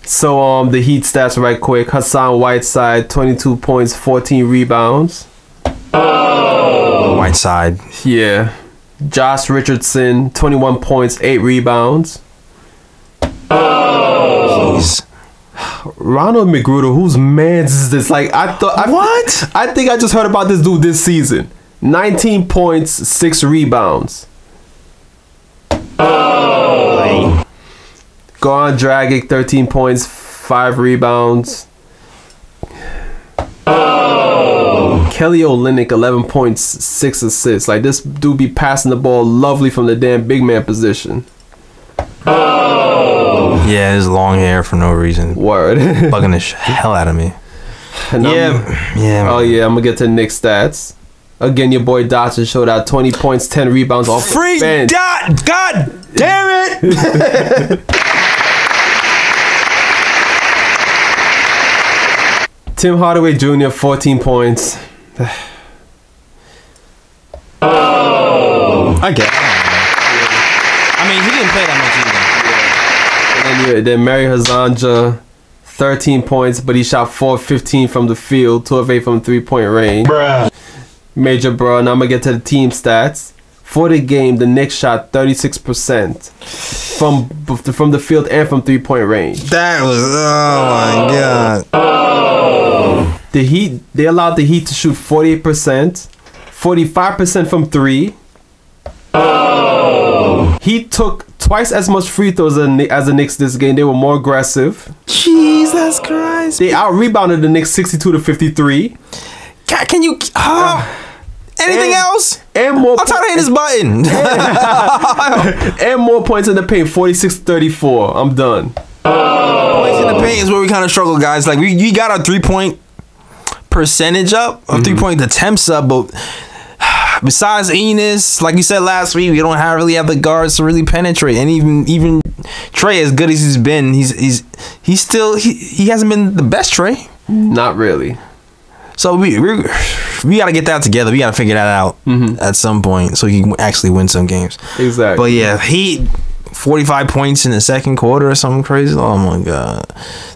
So the Heat stats right quick. Hassan Whiteside, 22 points, 14 rebounds. Whiteside. Yeah. Josh Richardson, 21 points, 8 rebounds. Jeez. Ronald McGruder, whose man's is this? Like What? I think I just heard about this dude this season. 19 points, 6 rebounds. Goran Dragic, 13 points, 5 rebounds. Kelly Olynyk, 11 points, 6 assists. Like, this dude be passing the ball lovely from the damn big man position. Yeah, his long hair for no reason. Word. Bugging the hell out of me. Yeah. Oh, yeah, I'm going to get to Knicks stats. Again, your boy Dotson showed out 20 points, 10 rebounds off Free the bench. Dot! God damn it! Tim Hardaway Jr., 14 points. I get it. I mean, he didn't play that much either. And then Mary Hazanja, 13 points, but he shot 4-15 from the field, 2 of 8 from 3-point range. Major bro. Now I'm going to get to the team stats. For the game, the Knicks shot 36% from the field and from 3-point range. That was, oh my God. The Heat, they allowed the Heat to shoot 48%, 45% from 3. He took twice as much free throws as the Knicks this game. They were more aggressive. Jesus Christ. They out-rebounded the Knicks 62-53. Can you... anything else? And more. I'm tired of hitting this button. And more points in the paint, 46-34. I'm done. Points in the paint is where we kind of struggle, guys. Like, we got our 3-point percentage up, or 3-point attempts up, but besides Enos, like you said last week, we don't really have the guards to really penetrate. And even Trey, as good as he's been, he hasn't been the best Trey. Not really. So we got to get that together. We got to figure that out at some point so he can actually win some games. Exactly. But yeah, he 45 points in the second quarter or something crazy. Oh my God,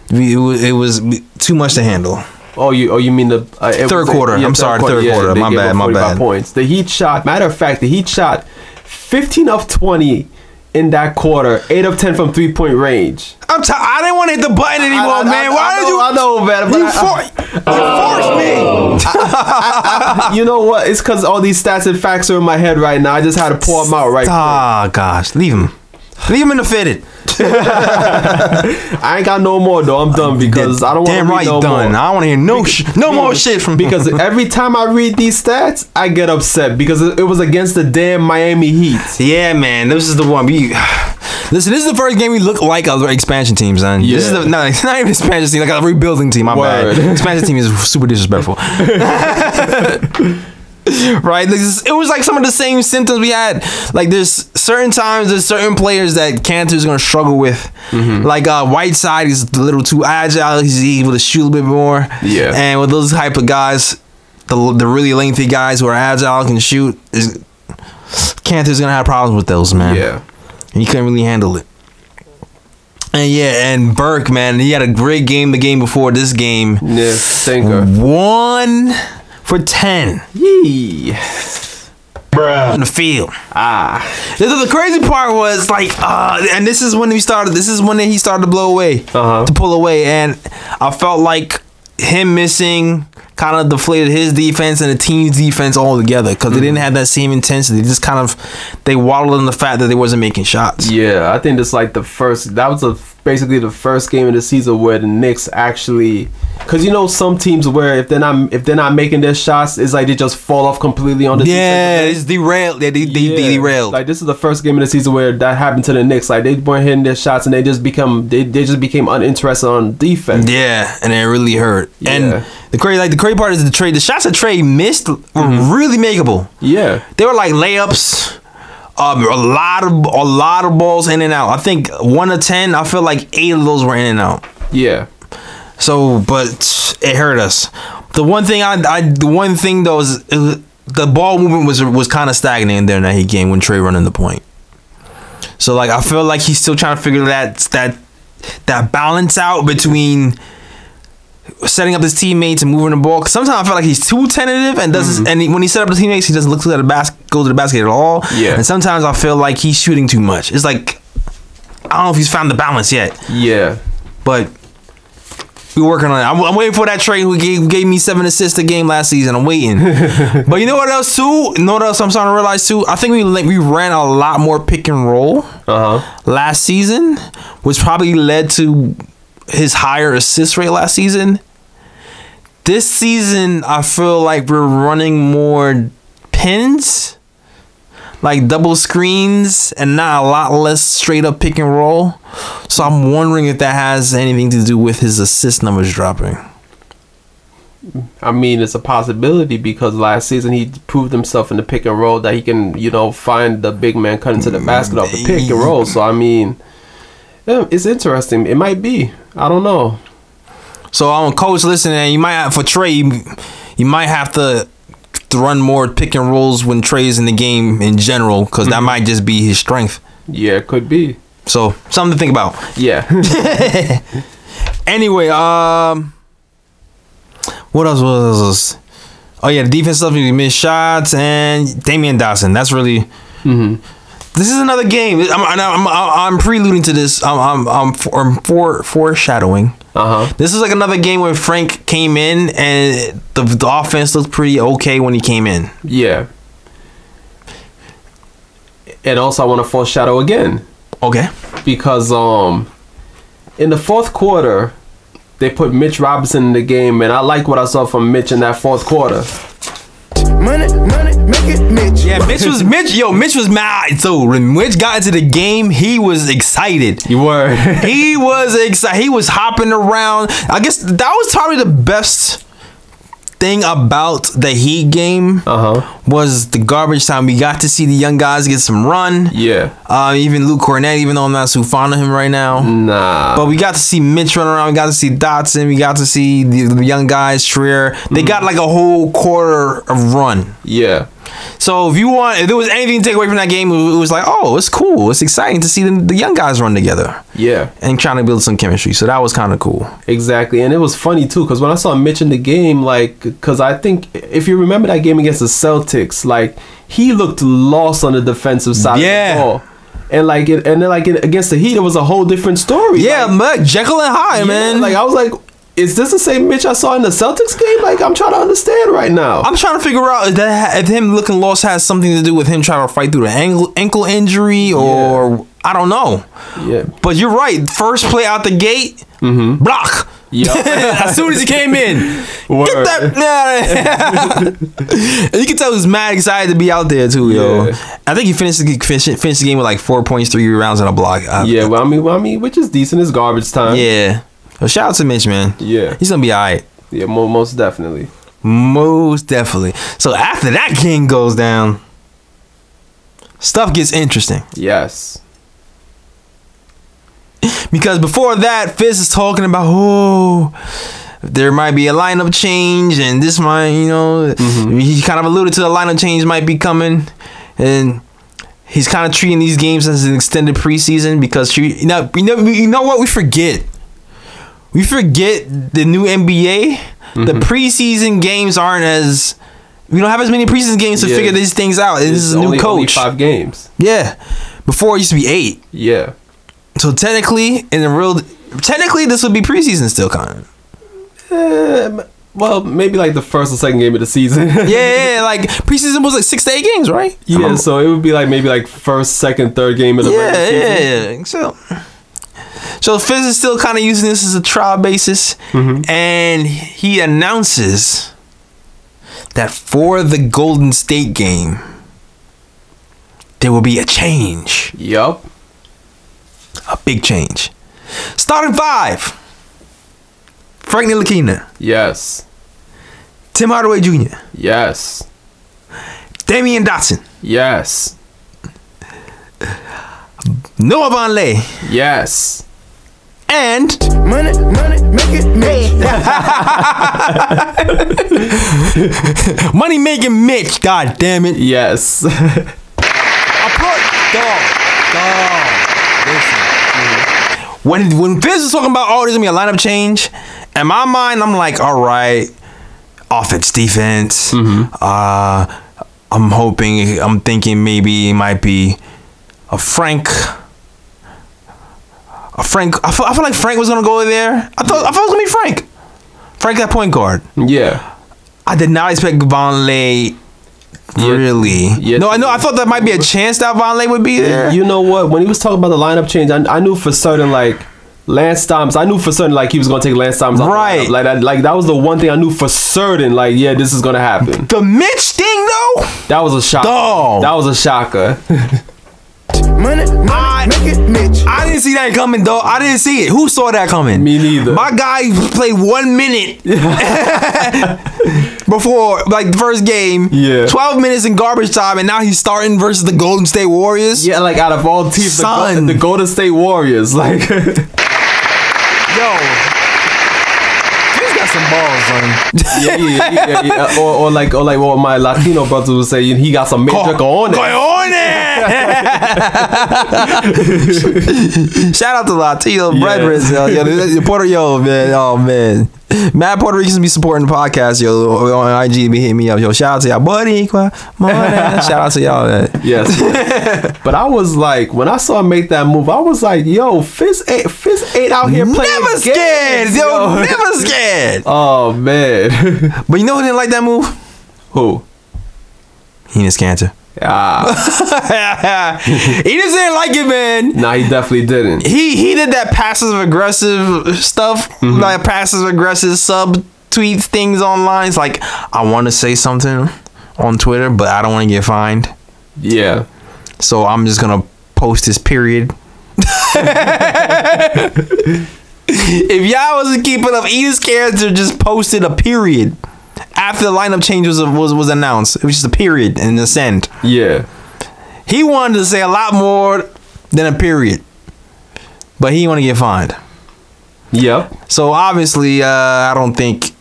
it was too much to handle. Oh, you mean the third quarter? I'm sorry, third quarter. My bad. Points. The Heat shot. Matter of fact, the Heat shot 15 of 20 in that quarter, 8 of 10 from 3-point range. I didn't want to hit the button anymore, man. Why did you? I know, man. You forced me. You know what? It's because all these stats and facts are in my head right now. I just had to pour them out right now. Oh gosh, leave him in the fitted. I ain't got no more though. I'm done because I don't want to read no more. I don't want to hear no more shit from because every time I read these stats, I get upset because it was against the damn Miami Heat. Yeah, man, this is the one. Listen, this is the first game we look like other expansion teams, man. Yeah. This is no, it's not even expansion team, like a rebuilding team. My bad. Expansion team is super disrespectful. Right, it was like some of the same symptoms we had. Like there's certain times, there's certain players that Cantor's gonna struggle with. Like Whiteside is a little too agile. He's able to shoot a little bit more. Yeah, and with those type of guys, the really lengthy guys who are agile can shoot, Cantor's gonna have problems with those, man. Yeah, and he couldn't really handle it. And and Burke, man, he had a great game the game before this game. Yeah, stinker. 1 for 10. Yee. Bruh. In the field. The crazy part was like, and this is when he started to blow away, to pull away, and I felt like him missing kind of deflated his defense and the team's defense all together because they didn't have that same intensity. Just kind of they waddled in the fact that they wasn't making shots. Yeah, I think that's like basically the first game of the season where the Knicks actually, because you know some teams where if they're not making their shots, it's like they just fall off completely on the defense. Yeah, it's derailed. They derailed. Like this is the first game of the season where that happened to the Knicks. Like they weren't hitting their shots and they just became uninterested on defense. Yeah, and it really hurt. Yeah. And the crazy part is the shots that Trey missed were really makeable. Yeah, they were like layups. a lot of balls in and out. I think 1 of 10. I feel like 8 of those were in and out. Yeah. So, but it hurt us. The one thing though is the ball movement was kind of stagnating there in that Heat game when Trey running the point. So like I feel like he's still trying to figure that balance out between setting up his teammates and moving the ball. Cause sometimes I feel like he's too tentative and doesn't. And when he set up his teammates, he doesn't look to go to the basket at all. Yeah. And sometimes I feel like he's shooting too much. It's like I don't know if he's found the balance yet. Yeah. But we're working on it. I'm waiting for that trade who gave me 7 assists a game last season. I'm waiting. But you know what else too? You know what else I'm starting to realize too? I think we ran a lot more pick and roll last season, which probably led to his higher assist rate last season. This season, I feel like we're running more pins, like double screens, and not a lot less straight up pick and roll. So I'm wondering if that has anything to do with his assist numbers dropping. I mean, it's a possibility because last season he proved himself in the pick and roll that he can, find the big man cutting to the basket off the pick and roll. So I mean, it's interesting. It might be. I don't know. So coach, listen, you might have, for Trey, you might have to run more pick and rolls when Trey's in the game in general, because that might just be his strength. Yeah, it could be. So something to think about. Yeah. Anyway, what else? Oh yeah, the defense stuff. You missed shots and Damian Dotson. That's really. This is another game. I'm preluding to this. I'm foreshadowing. This is like another game where Frank came in and the offense looked pretty okay when he came in. Yeah. And also I want to foreshadow again. Okay. Because in the fourth quarter, they put Mitch Robinson in the game, and I like what I saw from Mitch in that fourth quarter. Money, make it Mitch. Yeah, Mitch was mad. So when Mitch got into the game, he was excited. You were. He was excited. He was hopping around. I guess that was probably the best thing about the Heat game was the garbage time. We got to see the young guys get some run. Yeah. Even Luke Cornett, even though I'm not so fond of him right now. Nah. But we got to see Mitch run around. We got to see Dotson. We got to see the young guys, Trier. They got like a whole quarter of run. Yeah. So if there was anything to take away from that game, it was like, oh, it's cool. It's exciting to see the young guys run together. Yeah. And trying to build some chemistry. So that was kind of cool. Exactly. And it was funny, too, because when I saw Mitch in the game, because I think, if you remember that game against the Celtics, he looked lost on the defensive side of the ball. And then against the Heat, it was a whole different story. Yeah, Jekyll and Hyde, man. I was like, is this the same Mitch I saw in the Celtics game? I'm trying to understand right now. I'm trying to figure out if him looking lost has something to do with him trying to fight through the ankle injury, or I don't know. Yeah. But you're right. First play out the gate, block. Yep. As soon as he came in, get that. You can tell he was mad excited to be out there too, yo. I think he finished the game with like 4 points, 3 rebounds, and a block. I mean, which is decent. It's garbage time. Yeah. Well, shout out to Mitch, man. Yeah. He's gonna be alright. Yeah, most definitely. Most definitely. So after that game goes down, stuff gets interesting. Yes. Because before that, Fizz is talking about, there might be a lineup change, and this might, he kind of alluded to the lineup change might be coming, and he's kind of treating these games as an extended preseason because you know what we forget. We forget the new NBA. The preseason games aren't as. We don't have as many preseason games to figure these things out. This is a new coach. Only 5 games. Yeah. Before it used to be 8. Yeah. So technically, this would be preseason still, kind of. Well, maybe the first or second game of the season. yeah, preseason was 6 to 8 games, right? Yeah, so it would be maybe first, second, third game of the regular season. Yeah. So Fizz is still kind of using this as a trial basis, and he announces that for the Golden State game, there will be a change. Yup. A big change. Starting 5. Frank Ntilikina. Yes. Tim Hardaway Jr. Yes. Damian Dotson. Yes. Noah Vonleh. Yes. And Money, make it Mitch. money making Mitch. God damn it. Yes. Dog. Listen. When Fizz was talking about, oh, there's gonna be a lineup change, in my mind, I'm like, all right, offense, defense. I'm thinking maybe it might be a Frank. I feel like Frank was gonna go there. I thought it was gonna be Frank. Frank at point guard. Yeah. I did not expect Vonleh. Really? Yeah. No, I know. I thought there might be a chance that Vonleh would be there. You know what? When he was talking about the lineup change, I knew for certain like Lance Thomas. I knew for certain like he was gonna take Lance Thomas. Right. Like that was the one thing I knew for certain. Like, yeah, this is gonna happen. The Mitch thing though. That was a shock. Dog. That was a shocker. Money, make it Mitch. I didn't see that coming, though. I didn't see it. Who saw that coming? Me neither. My guy played 1 minute before, like, the first game. Yeah. 12 minutes in garbage time, and now he's starting versus the Golden State Warriors. Yeah, like out of all teams, the Golden State Warriors, like. Yo. He's got some balls, son. Yeah. Or like what my Latino brothers would say, he got some major cojones. Shout out to Latino brethren, yo, man. Oh man, mad Puerto Ricans be supporting the podcast, yo. On IG, be hitting me up, yo. Shout out to y'all, buddy. Shout out to y'all, man. Yes. But I was like, when I saw him make that move, I was like, yo, Fizz ain't out here playing never scared, games, yo. Never scared. Oh man. But you know who didn't like that move? Who? Enes Kanter. He just didn't like it, man. Nah, he definitely didn't. He did that passive aggressive stuff, like passive aggressive sub tweets things online. It's like, I want to say something on Twitter, but I don't want to get fined. Yeah. So I'm just gonna post this period. If y'all wasn't keeping up, Enes Kanter just posted a period after the lineup change was announced. It was just a period and a send. Yeah. He wanted to say a lot more than a period, but he didn't want to get fined. Yep. So obviously, I don't think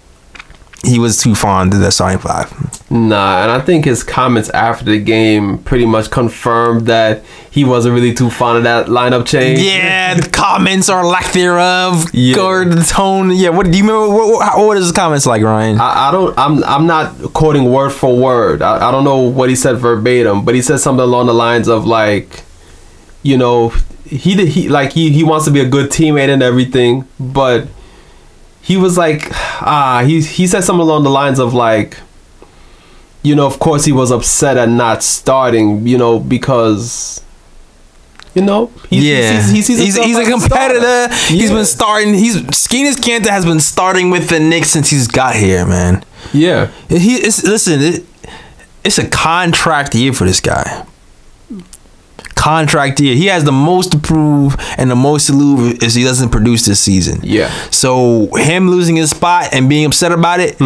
he was too fond of that starting five. Nah, and I think his comments after the game pretty much confirmed that he wasn't really too fond of that lineup change. Yeah, the comments or lack thereof, Yeah. or the what do you remember? What is his comments like, Ryan? I'm not quoting word for word. I don't know what he said verbatim, but he said something along the lines of like, you know, he wants to be a good teammate and everything, but he was like, he said something along the lines of like, you know, of course he was upset at not starting, you know, because, you know, he's a competitor. He's been starting. Enes Kanter has been starting with the Knicks since he's got here, man. Yeah. It's a contract year for this guy. Contract year. He has the most to prove and the most to lose if he doesn't produce this season. Yeah. So him losing his spot and being upset about it,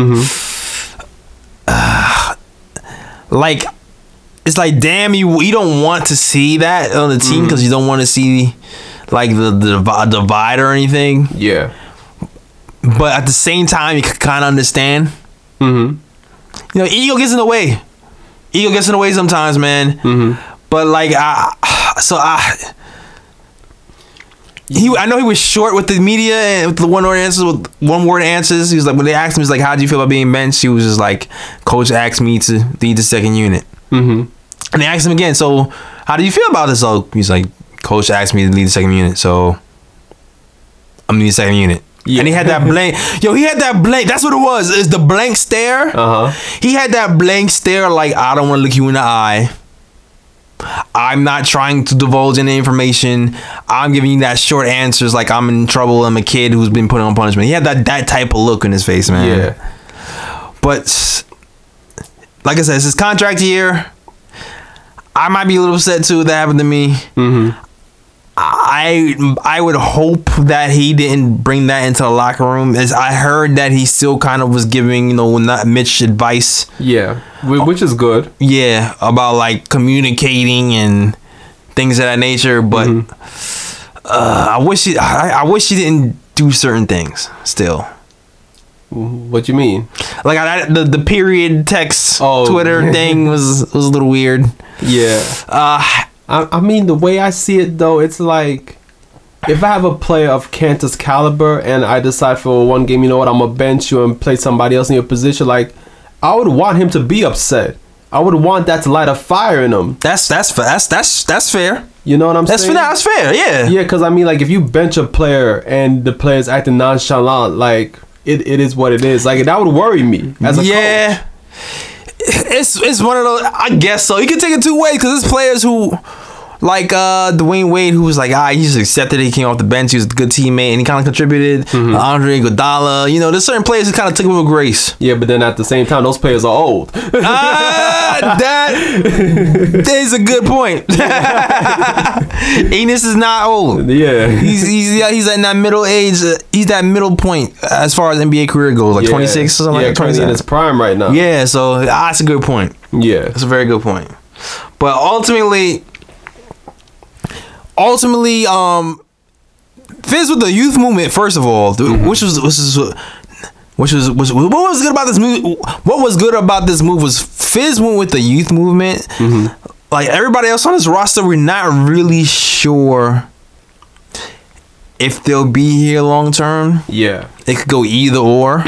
like, it's like, damn, you don't want to see that on the team because you don't want to see like the divide or anything. Yeah. But at the same time, you can kind of understand. You know, ego gets in the way. Ego gets in the way sometimes, man. But like, I know he was short with the media and with the one word answers. He was like, when they asked him, he's like, "How do you feel about being benched?" He was just like, "Coach asked me to lead the second unit." And they asked him again, "So how do you feel about this?" So he's like, "Coach asked me to lead the second unit, so I'm leading the second unit." Yeah. And he had that blank. Yo, he had that blank. That's what it was. It's the blank stare. He had that blank stare like, I don't want to look you in the eye. I'm not trying to divulge any information. I'm giving you that short answers like I'm in trouble. I'm a kid who's been put on punishment. He had that type of look in his face, man. Yeah. But like I said, it's his contract year. I might be a little upset too if that happened to me. I would hope that he didn't bring that into the locker room. As I heard that he still kind of was giving, you know, not Mitch advice. Yeah, which is good. Yeah, about like communicating and things of that nature. But I wish he didn't do certain things. Still, what you mean? Like the period text Twitter thing was a little weird. Yeah. I mean, the way I see it though, it's like, if I have a player of Kanter's caliber and I decide for one game, you know what, I'm gonna bench you and play somebody else in your position, like, I would want him to be upset. I would want that to light a fire in him. That's fair. You know what I'm saying? That's fair. Yeah. Yeah, because I mean, like, if you bench a player and the player's acting nonchalant, like, it is what it is. Like, that would worry me as a coach. It's one of those. I guess so. You can take it two ways because there's players who, like Dwayne Wade, who was like, he just accepted it. He came off the bench. He was a good teammate and he kind of contributed. Andre Iguodala, you know, there's certain players who kind of took it with grace. Yeah, but then at the same time, those players are old. That is a good point. Enes is not old. Yeah, he's at that middle age. He's that middle point as far as NBA career goes, like 26 or something. Yeah, 27. In his prime right now. Yeah, so that's a good point. Yeah, that's a very good point. But ultimately, Fizz with the youth movement, first of all, what was good about this move? What was good about this move was Fizz went with the youth movement. Like everybody else on this roster, we're not really sure if they'll be here long term. Yeah, it could go either or.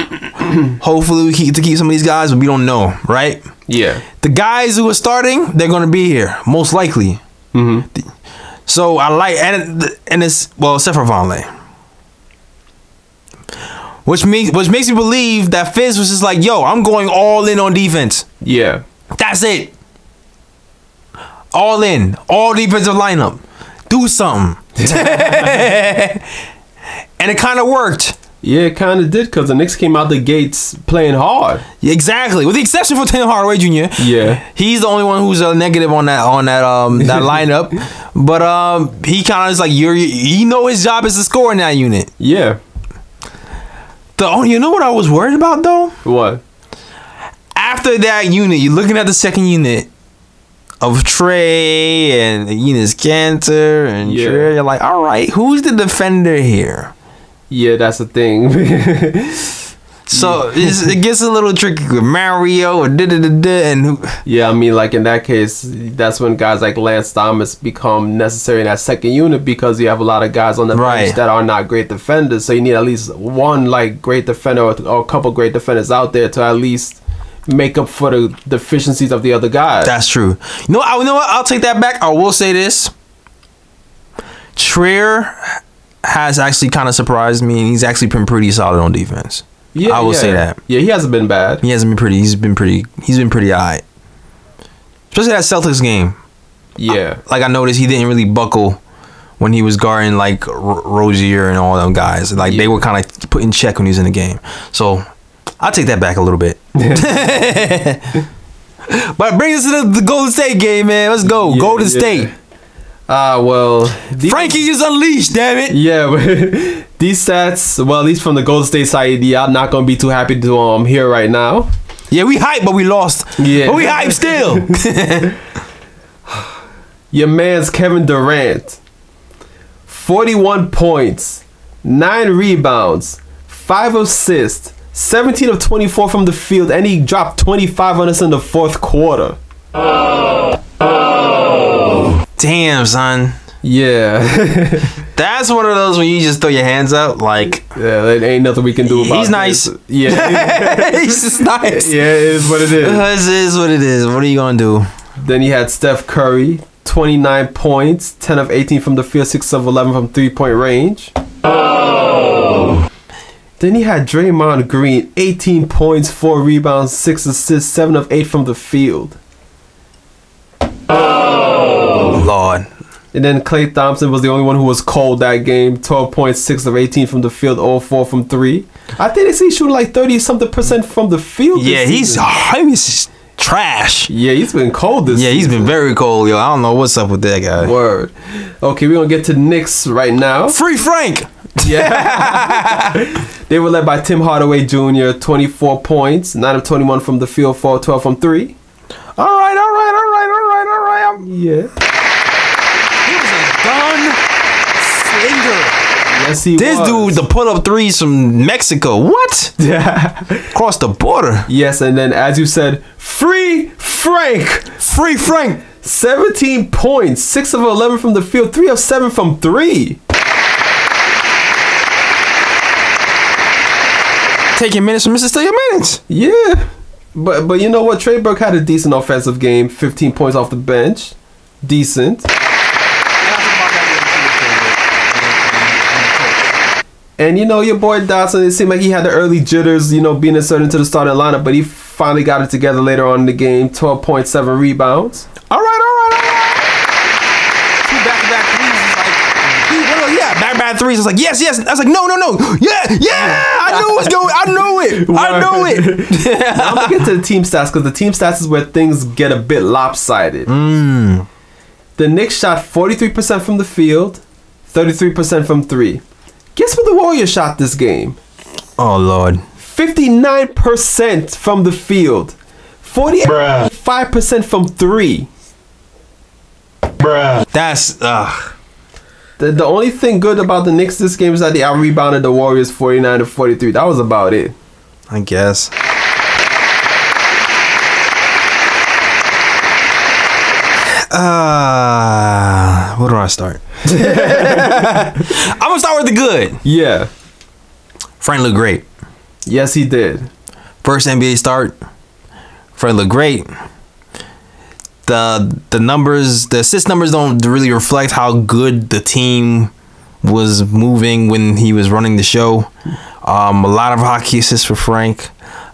Hopefully, we keep some of these guys, but we don't know, right? Yeah, the guys who are starting, they're gonna be here most likely. So I like, and it's, well, except for Vonleh, which makes me believe that Fizz was just like, yo, I'm going all in on defense. Yeah, that's it. All in, all defensive lineup, do something. And it kind of worked. Yeah, it kind of did, because the Knicks came out the gates playing hard. Exactly, with the exception for Tim Hardaway Jr. Yeah, he's the only one who's a negative on that that lineup. But he kind of is like, he know his job is to score in that unit. Yeah. You know what I was worried about though? What? After that unit, you're looking at the second unit of Trey and Enes Kanter and Trey. You're like, all right, who's the defender here? Yeah, that's the thing. So it gets a little tricky with Mario and yeah, I mean, like in that case, that's when guys like Lance Thomas become necessary in that second unit, because you have a lot of guys on the bench that are not great defenders. So you need at least one like great defender or a couple great defenders out there to at least make up for the deficiencies of the other guys. That's true. You know what? I'll take that back. I will say this: Trier has actually kind of surprised me, and he's actually been pretty solid on defense. Yeah, I will say that. Yeah, he hasn't been bad. He hasn't been pretty. He's been pretty alright. Especially that Celtics game. Yeah. I noticed he didn't really buckle when he was guarding like Rozier and all them guys. Like they were kind of put in check when he was in the game. So I'll take that back a little bit. But bring us to the Golden State game, man. Let's go. Yeah, Golden State. Well, Frankie is unleashed, damn it. Yeah, but these stats, well, at least from the Golden State side, I'm not gonna be too happy to hear right now. Yeah, we hyped, but we lost. Yeah, but we hyped still. Your man's Kevin Durant, 41 points, 9 rebounds, 5 assists, 17 of 24 from the field, and he dropped 25 on us in the fourth quarter. Damn, son. Yeah. That's one of those when you just throw your hands up, like, yeah, there ain't nothing we can do about it. He's nice. This. Yeah. He's just nice. Yeah, it is what it is. It is what it is. What are you gonna do? Then you had Steph Curry, 29 points, 10 of 18 from the field, 6 of 11 from 3-point range. Then you had Draymond Green, 18 points, 4 rebounds, 6 assists, 7 of 8 from the field. Lord. And then Klay Thompson was the only one who was cold that game. 12 points, 6 of 18 from the field, 0-4 from 3. I think they say he's shooting like 30-something% from the field. Yeah, he's trash. Yeah, he's been cold this season. Yeah, he's been very cold, yo. I don't know what's up with that guy. Word. Okay, we're going to get to the Knicks right now. Free Frank! Yeah. They were led by Tim Hardaway Jr., 24 points, 9 of 21 from the field, 4 of 12 from 3. All right. Yeah. slinger. Yes, he This was. dude, the pull-up threes from Mexico. What? Across the border. Yes, and then as you said, free Frank. Free Frank. 17 points, 6 of 11 from the field, 3 of 7 from 3. Taking minutes from Mr. Steal Your Minutes. Yeah. But you know what? Trey Burke had a decent offensive game, 15 points off the bench. Decent. And you know, your boy Dotson, it seemed like he had the early jitters, you know, being inserted into the starting lineup, but he finally got it together later on in the game. 12.7 rebounds. All right. 2 back-to-back threes. It's like, yeah, back-to-back threes. It's like, yes. I was like, no. Yeah. I knew it was going. I knew it. Now I'm gonna get to the team stats, because the team stats is where things get a bit lopsided. The Knicks shot 43% from the field, 33% from 3. Guess what the Warriors shot this game? Oh, Lord. 59% from the field, 45% from 3. That's The only thing good about the Knicks this game is that they out-rebounded the Warriors 49-43. That was about it. I guess. Where do I start? I'm gonna start with the good. Yeah. Frank looked great. Yes, he did. First NBA start. Frank looked great. The numbers, the assist numbers don't really reflect how good the team was moving when he was running the show. A lot of hockey assists for Frank.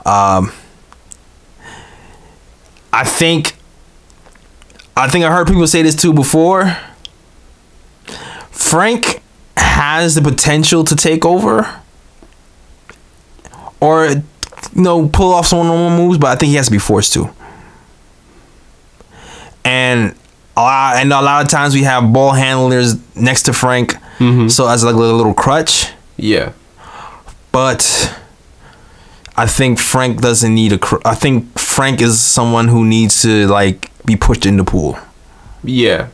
I think I heard people say this too before. Frank has the potential to take over or, pull off some one-on-one moves, but I think he has to be forced to. And a lot of times we have ball handlers next to Frank, so as like a little crutch. Yeah. But I think Frank doesn't need I think Frank is someone who needs to be pushed in the pool. Yeah.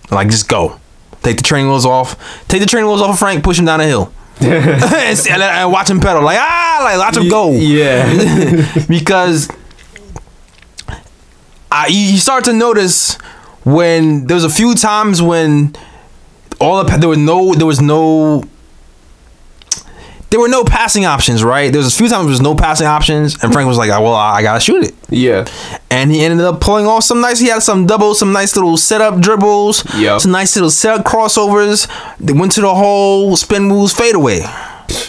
Just go. Take the training wheels off. Take the training wheels off of Frank. Push him down the hill. and watch him pedal. Watch him go. Yeah. Because you start to notice when there was a few times when there were no passing options, right? There was a few times there was no passing options, and Frank was like, well, I gotta shoot it. Yeah. And he ended up pulling off he had some doubles, some nice little setup dribbles, some nice little setup crossovers. They went to the hole, spin moves, fade away.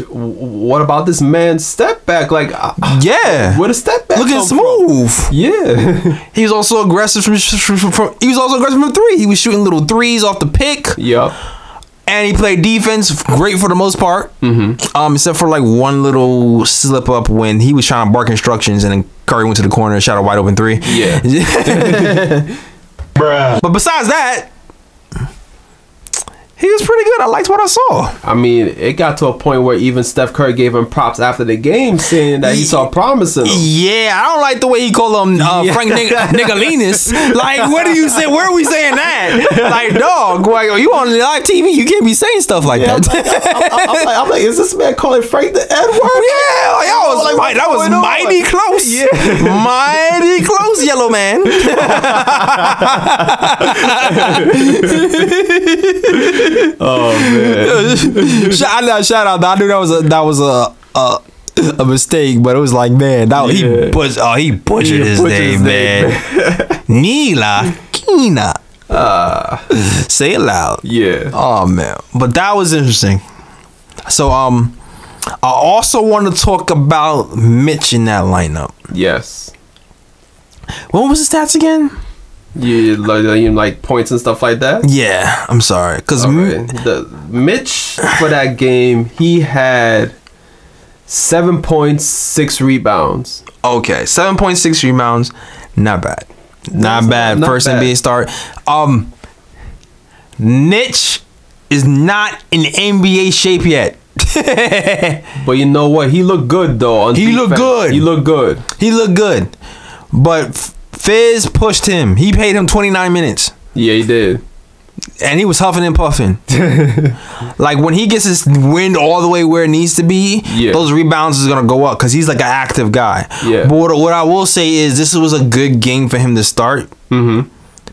What about this man's step back? Yeah. Where the step back looking smooth. Yeah. He was also aggressive from 3. He was shooting little threes off the pick. Yep. And he played defense great for the most part. Except for one little slip up when he was trying to bark instructions and then Curry went to the corner and shot a wide open 3. Yeah. But besides that, he was pretty good. I liked what I saw. I mean, it got to a point where even Steph Curry gave him props after the game, saying that he saw promise in him. Yeah, I don't like the way he called him Frank Nigalinas. What do you say? Where are we saying that? Dog, you on live TV? You can't be saying stuff like that. I'm like, is this man calling Frank the N-word? Yeah, that was mighty close. Yeah. Mighty close, yellow man. Oh man! Shout out! I knew that was a mistake, but it was man, he butchered his name, man. Nila Kina. Say it loud. Yeah. Oh man, but that was interesting. So I also want to talk about Mitch in that lineup. Yes. What was his stats again? Yeah, like points and stuff like that. Yeah, I'm sorry, because the Mitch for that game, he had 7 points, 6 rebounds. Okay, 7.6 rebounds, not bad, not bad. First NBA start. Mitch is not in NBA shape yet. But you know what? He looked good though. He looked good. He looked good. He looked good, but Fizz pushed him. He paid him 29 minutes. Yeah, he did. And he was huffing and puffing. Like when he gets his wind all the way where it needs to be, those rebounds is gonna go up because he's like an active guy. Yeah. But what I will say is this was a good game for him to start.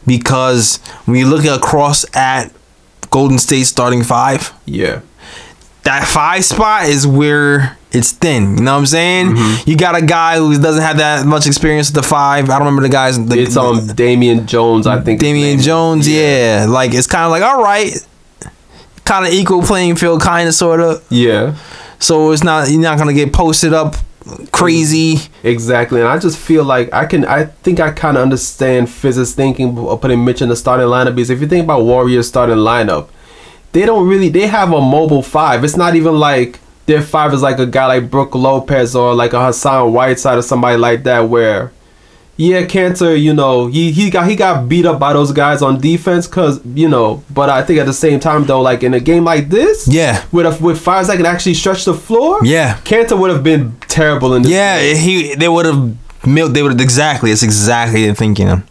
Because when you look across at Golden State starting 5, that 5 spot is where it's thin. You know what I'm saying? You got a guy who doesn't have that much experience with the 5. I don't remember the guys. It's Damian Jones, I think. Damian Jones, yeah. Like it's kind of like, all right, kind of equal playing field, kind of, sort of. Yeah. So it's not, you're not gonna get posted up crazy. Exactly. And I just feel like I think I kind of understand Fizz's thinking of putting Mitch in the starting lineup, because if you think about Warriors starting lineup, they have a mobile 5. It's not even like their 5 is like a guy like Brook Lopez or like a Hassan Whiteside or somebody like that, where Cantor, you know, he got beat up by those guys on defense, cause, you know, but I think at the same time though, like in a game like this, with 5s that can actually stretch the floor, Cantor would have been terrible in this game. They would have milked. Exactly. It's exactly the thinking.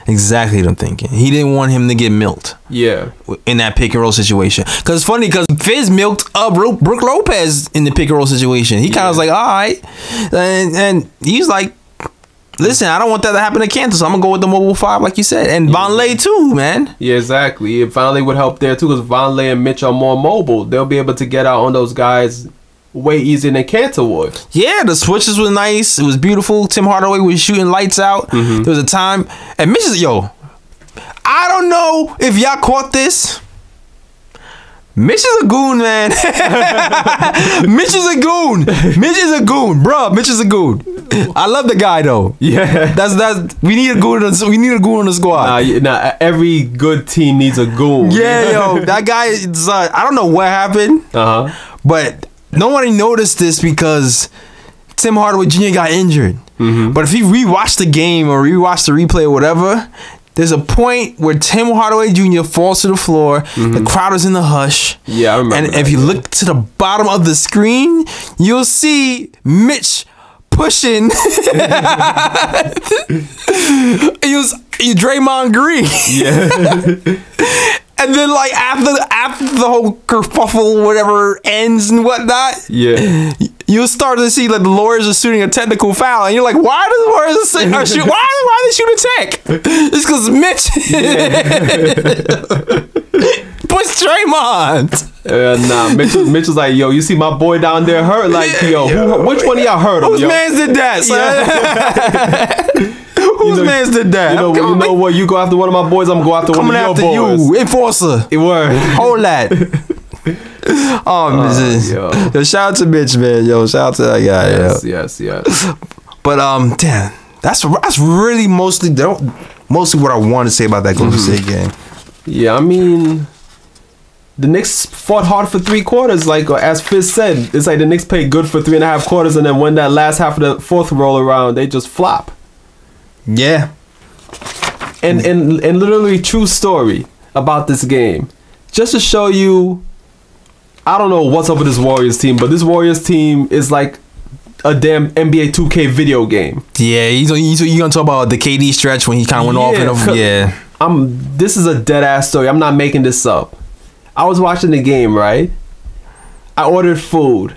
Exactly what I'm thinking. He didn't want him to get milked. Yeah. In that pick and roll situation. Because it's funny, because Fizz milked Brook Lopez in the pick and roll situation. He kind of was like, all right. And he's like, listen, I don't want that to happen to Cantor, so I'm going to go with the mobile 5, like you said. And Vonleh too, man. Yeah, exactly. Vonleh would help there too, because Vonleh and Mitch are more mobile. They'll be able to get out on those guys way easier than Cantor would. Yeah, the switches were nice. It was beautiful. Tim Hardaway was shooting lights out. There was a time, and Mitch is, I don't know if y'all caught this. Mitch is a goon, man. Mitch is a goon. Mitch is a goon, bro. Mitch is a goon. I love the guy though. Yeah, that's we need a goon. We need a goon on the squad. Nah, every good team needs a goon. Yeah, that guy is. I don't know what happened. But nobody noticed this because Tim Hardaway Jr. got injured. But if you rewatch the game or rewatch the replay or whatever, there's a point where Tim Hardaway Jr. falls to the floor. The crowd is in the hush. Yeah, I remember. And if you look to the bottom of the screen, you'll see Mitch pushing. You Draymond Green. Yeah. And then, like, after the whole kerfuffle, whatever, ends and whatnot, you'll start to see, like, the Warriors are shooting a technical foul. And you're like, why do the Warriors shoot? Why they shoot a tech? It's because Mitch pushed Draymond. Nah, Mitch was like, yo, you see my boy down there hurt? Like, which one of y'all hurt him? Whose mans did that, son? Whose mans did that? You know what? You go after one of my boys, I'm going after one of your boys. Coming after you, enforcer. It worked. Hold that. Yo, shout out to Mitch, man. Yo, shout out to that guy. Yes. But damn, that's really mostly what I want to say about that Golden State game. Yeah, I mean, the Knicks fought hard for 3 quarters. Like as Fizz said, it's like the Knicks played good for 3.5 quarters, and then when that last half of the fourth roll around, they just flop. Yeah. And literally true story about this game. Just to show you, I don't know what's up with this Warriors team, but this Warriors team is like a damn NBA 2K video game. Yeah, you gonna talk about the KD stretch when he kind of went off and this is a dead ass story. I'm not making this up. I was watching the game, right? I ordered food.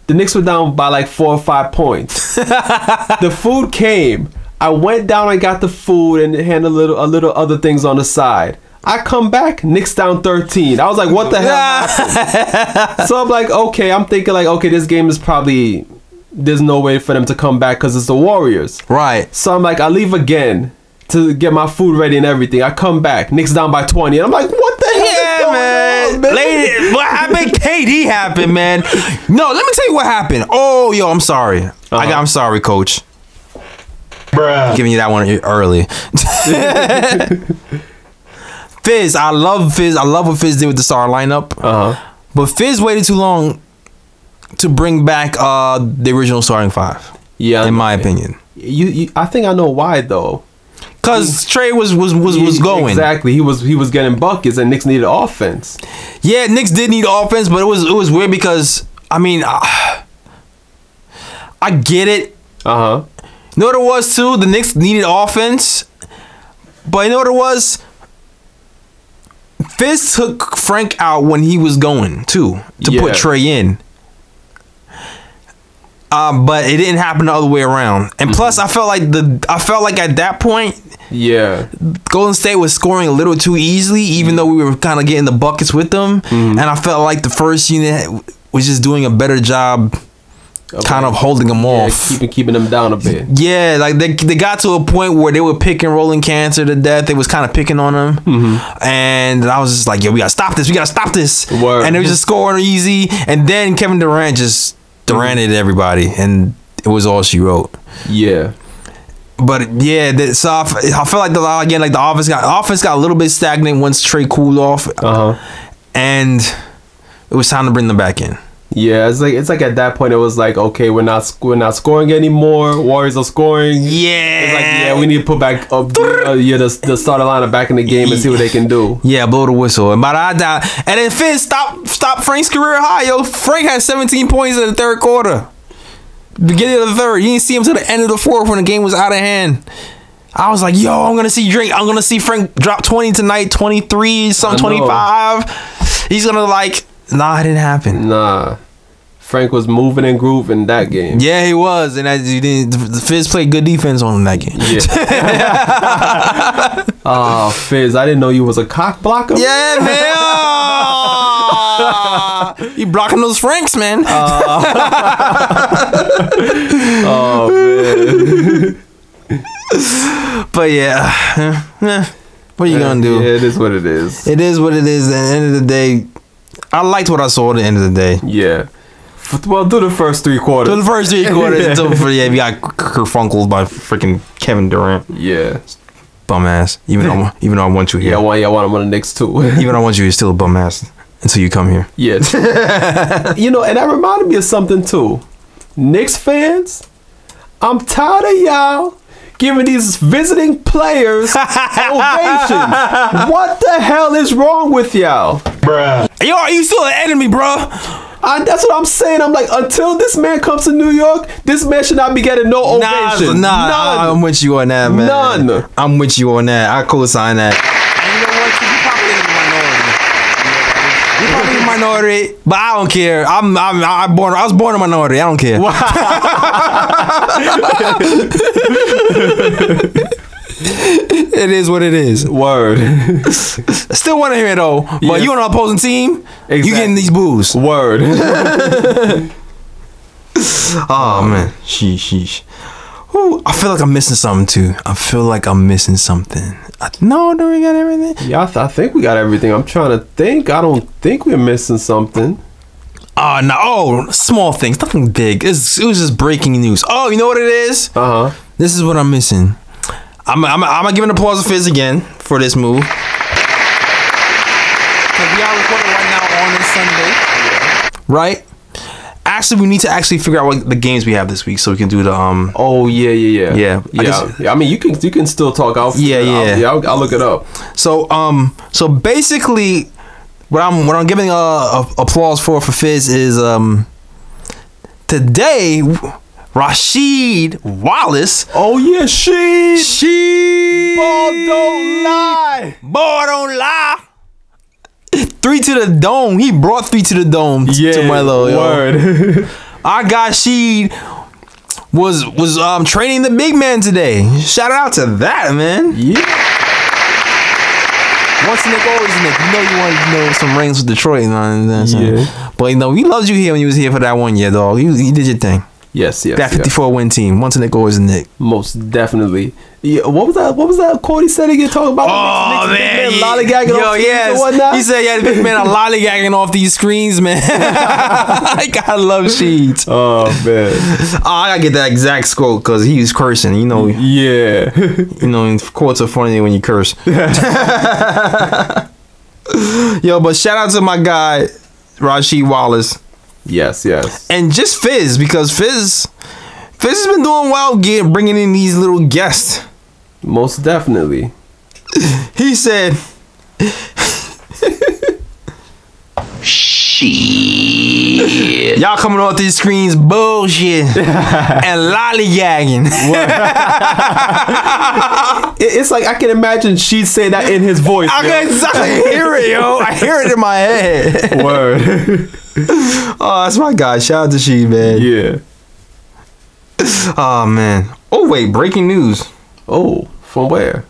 The Knicks were down by like 4 or 5 points. The food came. I went down and got the food and handled a little other things on the side. I come back, Knicks down 13. I was like, what the hell happened? So I'm like, okay, I'm thinking like, okay, this game is probably, there's no way for them to come back because it's the Warriors. Right. So I'm like, I leave again to get my food ready and everything. I come back, Knicks down by 20. And I'm like, what the hell is going on, man? Lady, what happened? KD happened, man. No, let me tell you what happened. Oh, yo, I'm sorry. I'm sorry, coach. Bruh. Giving you that one early. Fizz, I love Fizz. I love what Fizz did with the star lineup. But Fizz waited too long to bring back the original starting 5. Yeah, in my opinion. I think I know why though. Cause Trey was going. Exactly. He was getting buckets and Knicks needed offense. Yeah, Knicks did need offense, but it was weird because I mean I get it. You know what it was too? The Knicks needed offense. But you know what it was? Fizz took Frank out when he was going to put Trey in. But it didn't happen the other way around. And plus, I felt like at that point, Golden State was scoring a little too easily, even though we were kind of getting the buckets with them. And I felt like the first unit was just doing a better job, kind of holding them off, keeping them down a bit. Yeah, like they got to a point where they were picking rolling cancer to death. They was kind of picking on them, and I was just like, "Yo, we gotta stop this. We gotta stop this." Word. And they was just scoring easy. And then Kevin Durant just Duranted everybody, and it was all she wrote. Yeah. But yeah, so I feel like the offense got a little bit stagnant once Trey cooled off, and it was time to bring them back in. Yeah, it's like at that point it was like, okay, we're not scoring anymore. Warriors are scoring. Yeah, it's like, we need to put back up the starter lineup back in the game and see what they can do. Yeah, blow the whistle. And then Fizz stop Frank's career high. Yo, Frank had 17 points in the third quarter. Beginning of the third, you didn't see him till the end of the fourth when the game was out of hand. I was like, yo, I'm gonna see Frank drop 20 tonight, 23, some 25. He's gonna nah, it didn't happen. Nah. Frank was moving and grooving that game. Yeah, he was. And the Fizz played good defense on him that game. Yeah. Oh, Fizz, I didn't know you was a cock blocker. Yeah, man. You blocking those Franks, man. Oh, man. But yeah. What are you going to do? Yeah, it is what it is. It is what it is. At the end of the day, I liked what I saw at the end of the day. Yeah. Well, do the first 3 quarters. We got kerfunkled by freaking Kevin Durant. Yeah. Bum ass. Even though I want you here. Yeah, I want him on the Knicks too. Even though I want you, you're still a bum ass until you come here. Yeah. And that reminded me of something too. Knicks fans, I'm tired of y'all giving these visiting players ovations. What the hell is wrong with y'all? Bruh. Yo, you still an enemy, bruh. That's what I'm saying. I'm like, until this man comes to New York, this man should not be getting no ovation. Nah, none. I'm with you on that, man. None. I'm with you on that. I co-sign that. And you know what? You probably in the minority. But I don't care. I was born a minority. I don't care. It is what it is. Word. I still want to hear it though. But yes. You on an opposing team, exactly. You getting these boos. Word. Oh man. Sheesh. Ooh, I feel like I'm missing something too. No, do we got everything? Yeah, I think we got everything. I'm trying to think. I don't think we're missing something. No, small things, nothing big. It was just breaking news. Oh, you know what it is? This is what I'm missing. I'm gonna give an applause to Fizz again for this move. Because we are recording right now on this Sunday. Yeah. Right? Actually, we need to figure out what the games we have this week so we can do the Oh yeah. Yeah. I mean, you can still talk. I'll look it up. So basically, what I'm giving applause for Fizz is today. Rasheed Wallace. Oh yeah, Sheed. Ball don't lie. 3 to the dome. He brought 3 to the dome to Melo. Word. Our guy Sheed was training the big man today. Shout out to that, man. Yeah. Once a Nick, always a Nick. You know you wanted some rings with Detroit. You know what I'm saying? Yeah. But we loved you here when you was here for that 1 year, dog. You did your thing. Yes. That 54 win team. Once a Nick, always a Nick. Most definitely. Yeah. What was that quote he said again? Talking about man, lollygagging off screens and whatnot. He said, "Yeah, the big man are lollygagging off these screens, man." I gotta love Sheets. Oh man. I gotta get that exact quote because he was cursing. You know. Yeah. Quotes are funny when you curse. Yo, but shout out to my guy Rasheed Wallace. Yes. And just Fizz, because Fizz has been doing well bringing in these little guests. Most definitely. He said, She Shit. Y'all coming off these screens bullshit and lollygagging. It's like I can imagine she'd say that in his voice. I can exactly hear it, yo. I hear it in my head. Word. Oh, that's my guy. Shout out to she, man. Yeah. Oh, man. Oh, wait. Breaking news. Oh, from where?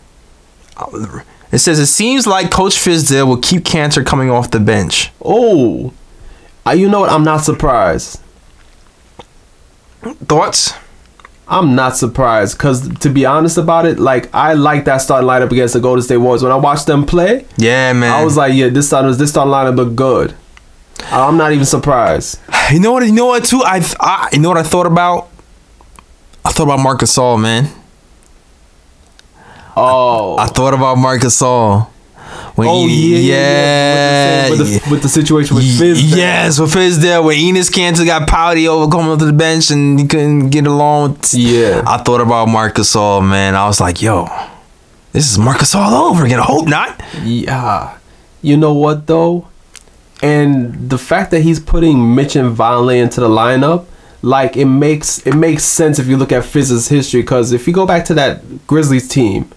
It says, it seems like Coach Fizdale will keep Cantor coming off the bench. Oh. You know what? I'm not surprised. Thoughts? I'm not surprised because, to be honest about it, like I like that starting lineup against the Golden State Warriors. When I watched them play, yeah, man, I was like, yeah, this starting lineup looked good. I'm not even surprised. You know what? You know what? Too, you know what I thought about? I thought about Marc Gasol, man. Oh, I thought about Marc Gasol. With the situation with Fizdale. Yes, with Fizdale, when Enes Kanter got pouty over coming up to the bench and he couldn't get along. Yeah, I thought about Marc Gasol, man. I was like, yo, this is Marc Gasol all over again. I hope not. Yeah, you know what though, and the fact that he's putting Mitch and Vonleh into the lineup, like it makes sense if you look at Fizdale's history. Because if you go back to that Grizzlies team.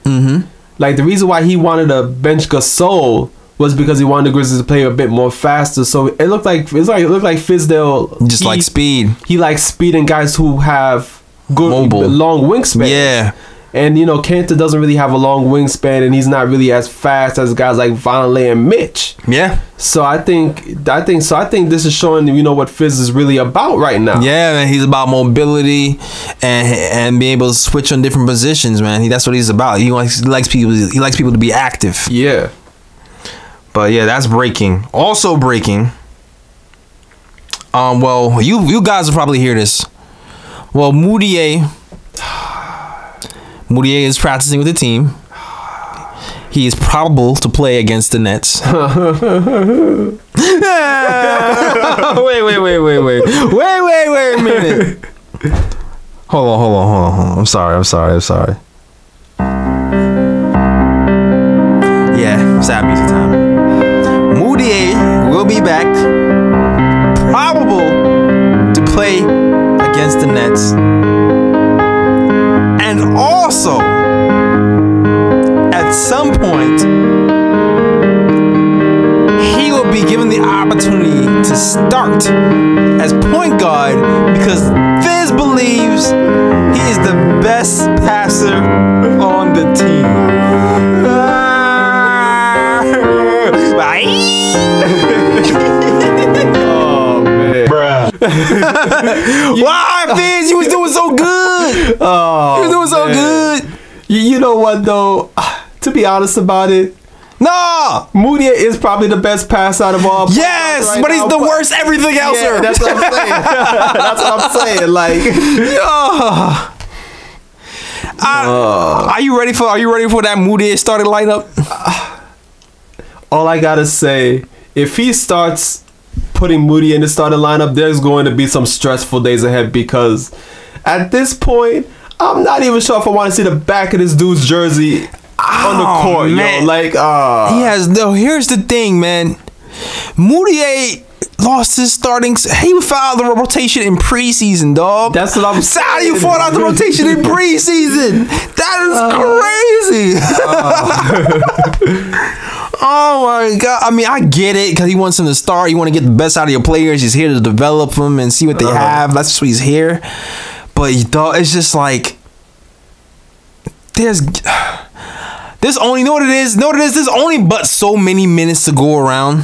Like the reason why he wanted to bench Gasol was because he wanted the Grizzlies to play a bit more faster. So it looked like Fizdale just like speed. He likes speed and guys who have good long wingspan. Yeah. And you know, Kanter doesn't really have a long wingspan, and he's not really as fast as guys like Vonleh and Mitch. Yeah. So I think this is showing what Fizz is really about right now. Yeah, man, he's about mobility and being able to switch on different positions, man. That's what he's about. He likes people to be active. Yeah. But yeah, that's breaking. Also breaking. Well, you guys will probably hear this. Well, Moutier is practicing with the team. He is probable to play against the Nets. Wait a minute. Hold on. I'm sorry. Yeah, sad music time. Moutier will be back. Probable to play against the Nets. And also, at some point, he will be given the opportunity to start as point guard because Fizz believes he is the best passer on the team. Oh, man. Bruh. Why, Fizz? You was doing so good. Oh, you was doing so good. You know what, though? To be honest about it, no, Moutier is probably the best pass out of all. Yes, right, but he's the worst everything else. Yeah, that's what I'm saying. That's what I'm saying. Like, are you ready for that Moutier starting lineup? All I gotta say, if he starts putting Moutier in the starting lineup, there's going to be some stressful days ahead because at this point, I'm not even sure if I want to see the back of this dude's jersey on the court, man. Yo. Like, he has no. Here's the thing, man. Moutier lost his starting. He fell out of the rotation in preseason, dog. That's what I'm saying. How do you fall out of the rotation in preseason? That is crazy. Oh my God. I mean, I get it because he wants him to start. You want to get the best out of your players. He's here to develop them and see what they have. That's what he's here. But dog, it's just like there's only, you know what it is? There's only but so many minutes to go around.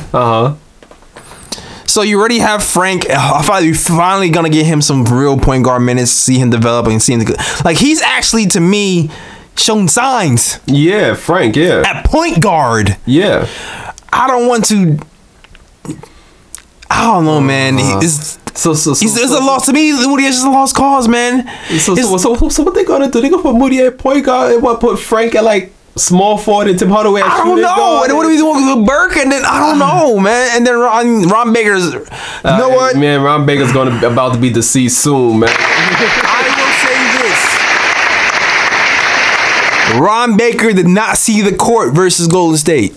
So you already have Frank. I thought you're finally gonna get him some real point guard minutes, see him develop and see him like he's actually, to me, shown signs. Yeah, Frank. Yeah, at point guard. Yeah, I don't want to. I don't know, man. It's a loss to me. Moutier is just a lost cause, man. So what they gonna do? They gonna put Moutier at point guard and put Frank at like small forward and Tim Hardaway at shooting guard? And what are we doing with Burke? And then I don't know, man. And then Ron Baker's. You know what? Man, Ron Baker's about to be deceased soon, man. I will say this: Ron Baker did not see the court versus Golden State.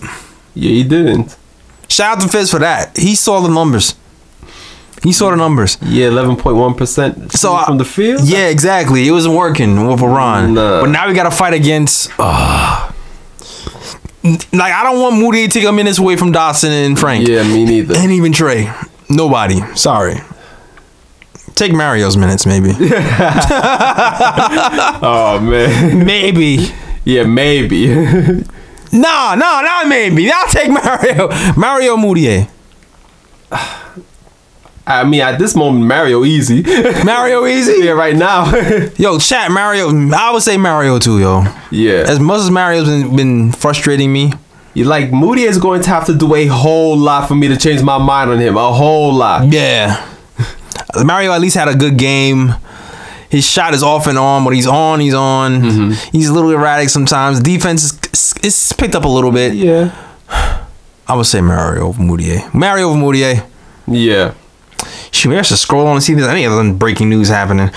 Yeah, he didn't. Shout out to Fizz for that. He saw the numbers. He saw the numbers. Yeah, 11.1%. So from the field. Yeah, exactly. It wasn't working with Iran. Nah. But now we got to fight against. Like, I don't want Moody to take a minutes away from Dotson and Frank. Yeah, me neither. And even Trey. Nobody. Sorry. Take Mario's minutes, maybe. Oh, man. Maybe. Yeah, maybe. No, not maybe. I'll take Mario. Mario Moutier. I mean, at this moment, Mario easy. Mario easy? Yeah, right now. Yo, chat, Mario. I would say Mario too, yo. Yeah. As much as Mario's been frustrating me. You like, Moody is going to have to do a whole lot for me to change my mind on him. A whole lot. Yeah. Mario at least had a good game. His shot is off and on, but he's on, he's on. Mm-hmm. He's a little erratic sometimes. Defense is picked up a little bit. Yeah. I would say Mario over Moutier. Mario over Moutier. Yeah. Shoot, maybe I should scroll on and see if there's any other breaking news happening.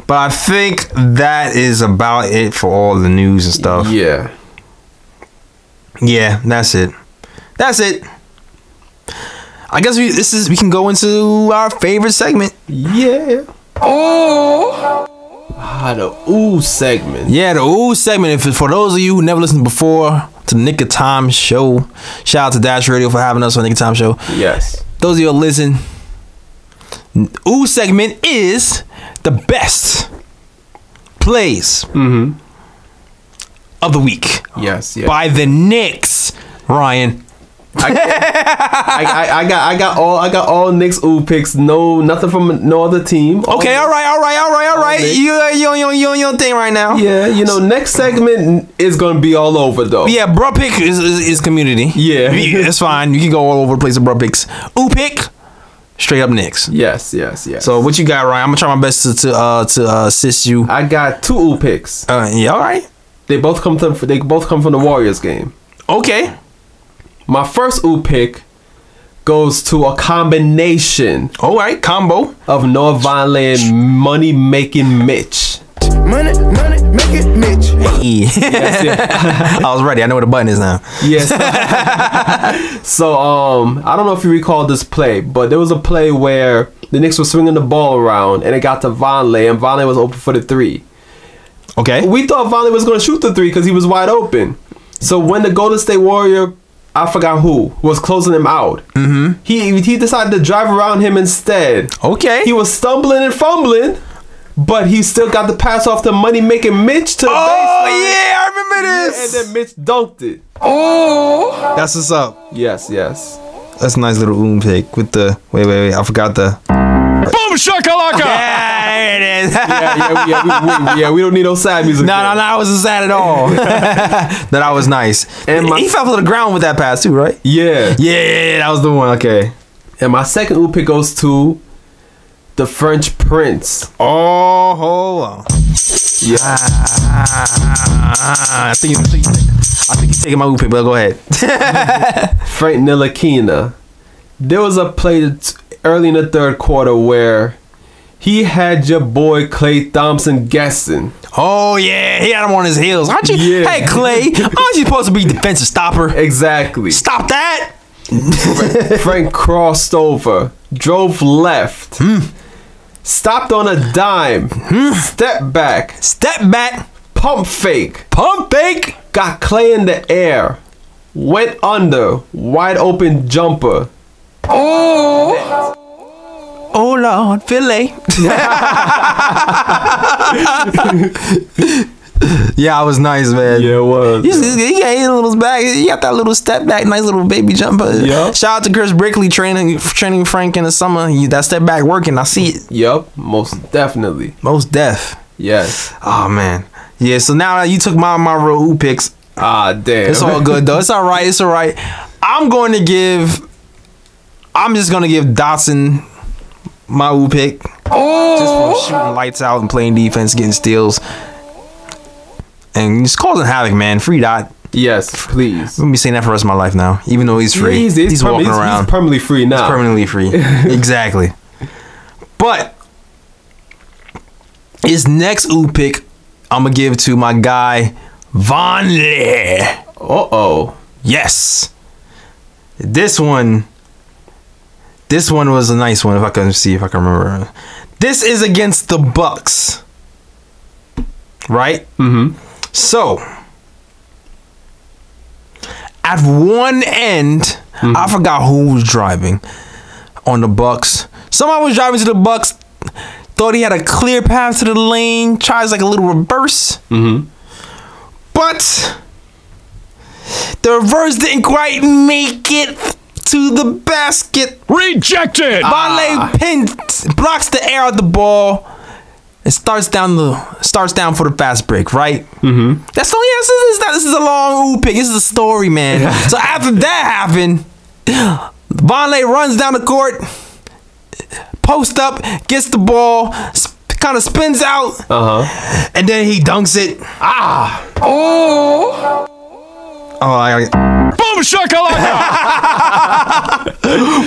But I think that is about it for all the news and stuff. Yeah. Yeah, that's it. That's it. I guess we can go into our favorite segment. Yeah. Oh. The ooh segment. Yeah, the ooh segment. If for those of you who never listened before to the Nick of Time show, shout out to Dash Radio for having us on the Nick of Time show. Yes. Those of you who listen, ooh segment is the best plays of the week. Yes. By the Knicks, Ryan. I got all Knicks ooh picks. Nothing from no other team. Okay, all right. You on your thing right now. Yeah, next segment is gonna be all over though. Yeah, bro pick is community. Yeah, it's fine. You can go all over the place with bro picks. Ooh pick, straight up Knicks. Yes. So what you got, Ryan? I'm gonna try my best to assist you. I got 2 ooh picks. Yeah, all right. They both come from the Warriors game. Okay. My first ooh pick goes to a combination. All right, combo of Noah Vonleh and Money Making Mitch. Money, make it Mitch. Hey. Yes. I was ready. I know where the button is now. Yes. So I don't know if you recall this play, but there was a play where the Knicks were swinging the ball around and it got to Vonleh, and Vonleh was open for the 3. Okay. We thought Vonleh was going to shoot the 3 because he was wide open. So when the Golden State Warrior, I forgot who, was closing him out, he decided to drive around him instead. Okay. He was stumbling and fumbling, but he still got the pass off to Money Making Mitch to the baseline. Oh yeah, I remember this. And then Mitch dunked it. Oh, that's what's up. Yes. That's a nice little pick with the wait. I forgot the boom shakalaka. Yeah, it is. yeah. We don't need no sad music. No, I wasn't sad at all. That was nice. And he fell to the ground with that pass too, right? Yeah, that was the one. Okay. And my second ooh pick goes to the French Prince. Oh, hold on. Yeah. I think he's taking my ooh pick, but go ahead. Frank Ntilikina. There was a play early in the third quarter where he had your boy Klay Thompson guessing. Oh yeah, he had him on his heels. Aren't you? Yeah. Hey Klay, aren't you supposed to be defensive stopper? Exactly. Stop that. Frank crossed over, drove left, stopped on a dime, step back, pump fake, got Klay in the air, went under, wide open jumper. Oh Lord, Philly. Yeah, it was nice, man. Yeah, it was. He got his little back. He got that little step back, nice little baby jumper. Yep. Shout out to Chris Brickley training Frank in the summer. That step back working. I see it. Yep, most definitely. Most def. Yes. Oh man. Yeah. So now that you took my real ooh picks. Ah, damn. It's all good though. It's all right. I'm just gonna give Dotson my ooh pick. Just for shooting lights out and playing defense, getting steals. And he's causing havoc, man. Free Dot. Yes, please. I'm gonna be saying that for the rest of my life now. Even though he's free. He's walking around. He's permanently free now. He's permanently free. Exactly. But his next ooh pick, I'm gonna give to my guy Vonleh. Uh-oh. Yes. This one This one was a nice one. If I can remember. This is against the Bucks, right? Mm-hmm. So, at one end, I forgot who was driving on the Bucks. Somebody was driving to the Bucks, thought he had a clear path to the lane, tries like a little reverse. Mm-hmm. But the reverse didn't quite make it to the basket. Rejected! Vonleh blocks the air of the ball. It starts down for the fast break, right? Mm-hmm. This is a long ooh pick. This is a story, man. So after that happened, Vonleh runs down the court, post up, gets the ball, kind of spins out, and then he dunks it. Boom shakalaka!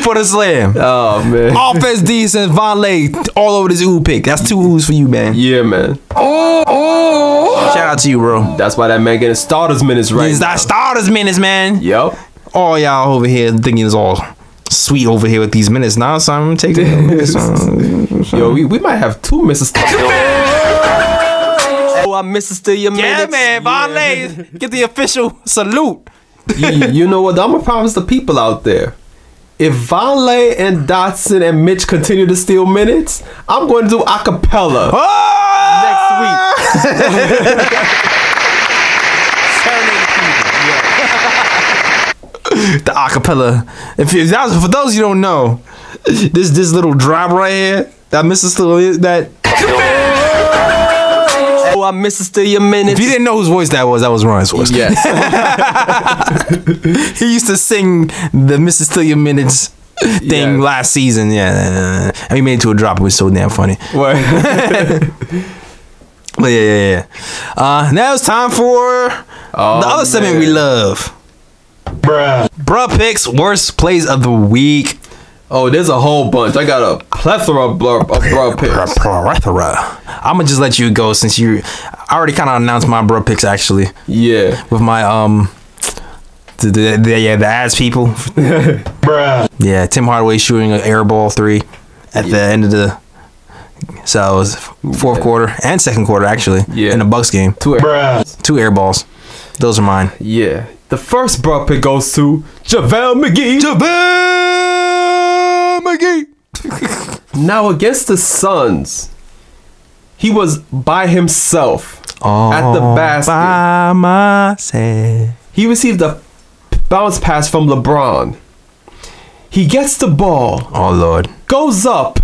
For the slam. Oh man. Offense, defense, Vonleh all over this ooh pick. That's 2 oohs for you, man. Yeah, man. Shout out to you, bro. That's why that man getting starters minutes right He's now. that starters minutes, man. Yep. All y'all over here thinking it's all sweet over here with these minutes. Now, so I'm taking minutes. Yo, we might have 2 misses. Oh, I miss still your minutes. Yeah, man. Vonleh, get the official salute. You know what? I'm gonna promise the people out there. If Vonleh and Dotson and Mitch continue to steal minutes, I'm going to do acapella next week. The acapella. For those you don't know, this little drop right here, that Mr. Still that. Oh, I miss still your minutes. If you didn't know whose voice that was Ryan's voice. Yes. He used to sing the Mr. Still Your Minutes thing last season. Yeah. And we made it to a drop. It was so damn funny. What? But yeah. Now it's time for the other segment we love. Bruh picks, worst plays of the week. Oh, there's a whole bunch. I got a plethora of bruh picks. I'm gonna just let you go since I already kind of announced my bruh picks actually. Yeah. With my the ass people. Yeah, Tim Hardaway shooting an air ball 3 at the end of the. So it was fourth quarter and second quarter actually. Yeah. In the Bucks game. 2 air balls. Those are mine. Yeah. The first bruh pick goes to JaVale McGee. Now against the Suns, he was by himself at the basket. By myself. He received a bounce pass from LeBron. He gets the ball. Oh Lord. Goes up.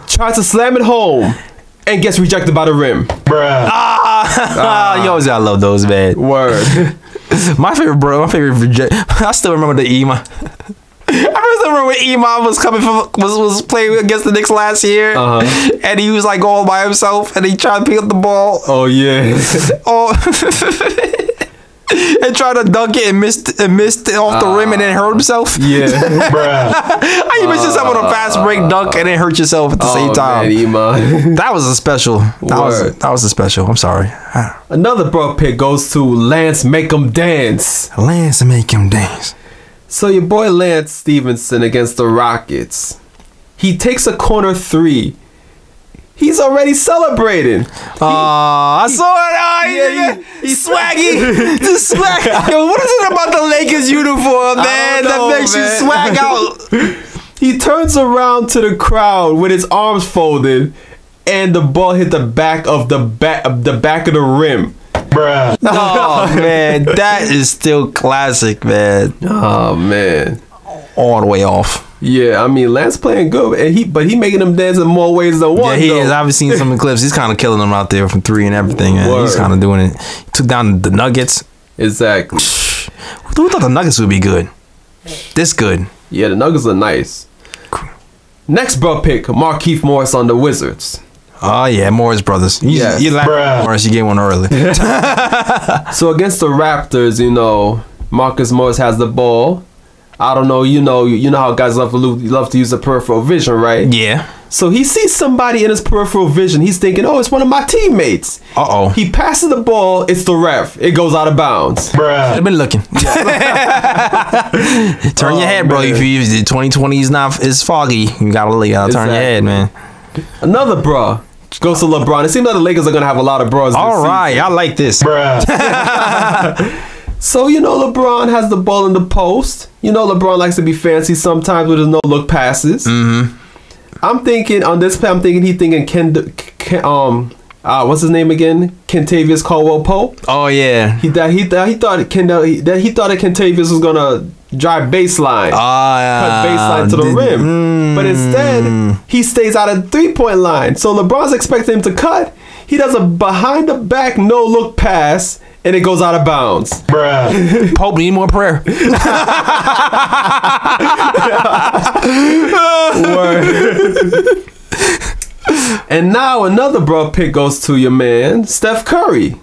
Tries to slam it home. And gets rejected by the rim. You always gotta love those, man. Word. My favorite reject. I still remember the Ema. I remember when Iman was coming from was playing against the Knicks last year, and he was like all by himself, and he tried to pick up the ball. Oh yeah. And tried to dunk it and missed it off the rim and then hurt himself. Yeah. How you miss yourself on a fast break dunk and then hurt yourself at the same time? Man, Iman. That was a special. That was a special. I'm sorry. Another bro pick goes to Lance Make 'Em Dance. Lance Make 'Em Dance. So your boy Lance Stevenson against the Rockets. He takes a corner 3. He's already celebrating. I saw it. He's swaggy. Just swag. Yo, what is it about the Lakers uniform, man, that makes you swag out? He turns around to the crowd with his arms folded, and the ball hit the back of the back of the rim. Oh man, that is still classic, man. Oh man, all the way off. Yeah, I mean Lance playing good, and he making them dance in more ways than one. Yeah, he is. I've seen some clips. He's kind of killing them out there from 3 and everything. Man. He's kind of doing it. He took down the Nuggets. Exactly. Who thought the Nuggets would be good? This good. Yeah, the Nuggets are nice. Next bro pick, Markieff Morris on the Wizards. Oh yeah, Morris brothers. You like Morris? You gave one early. So against the Raptors, you know, Marcus Morris has the ball. I don't know, you know how guys love to use the peripheral vision, right? Yeah. So he sees somebody in his peripheral vision. He's thinking, oh, it's one of my teammates. Uh-oh. He passes the ball. It's the ref. It goes out of bounds. Bruh. I've been looking. Turn your head, bro. If 2020 is foggy, you gotta turn your head, man. Another bruh goes to LeBron. It seems like the Lakers are gonna have a lot of bros. All right, I like this. Bruh. So, LeBron has the ball in the post. LeBron likes to be fancy sometimes with his no-look passes. Mm-hmm. I'm thinking on this play, what's his name again? Kentavious Caldwell-Pope. Oh yeah. He thought Kentavious was gonna drive baseline, cut baseline to the rim, but instead he stays out of 3-point line. So LeBron's expecting him to cut. He does a behind the back no-look pass. And it goes out of bounds. Bruh. Pope need more prayer. And now another bro pick goes to your man, Steph Curry,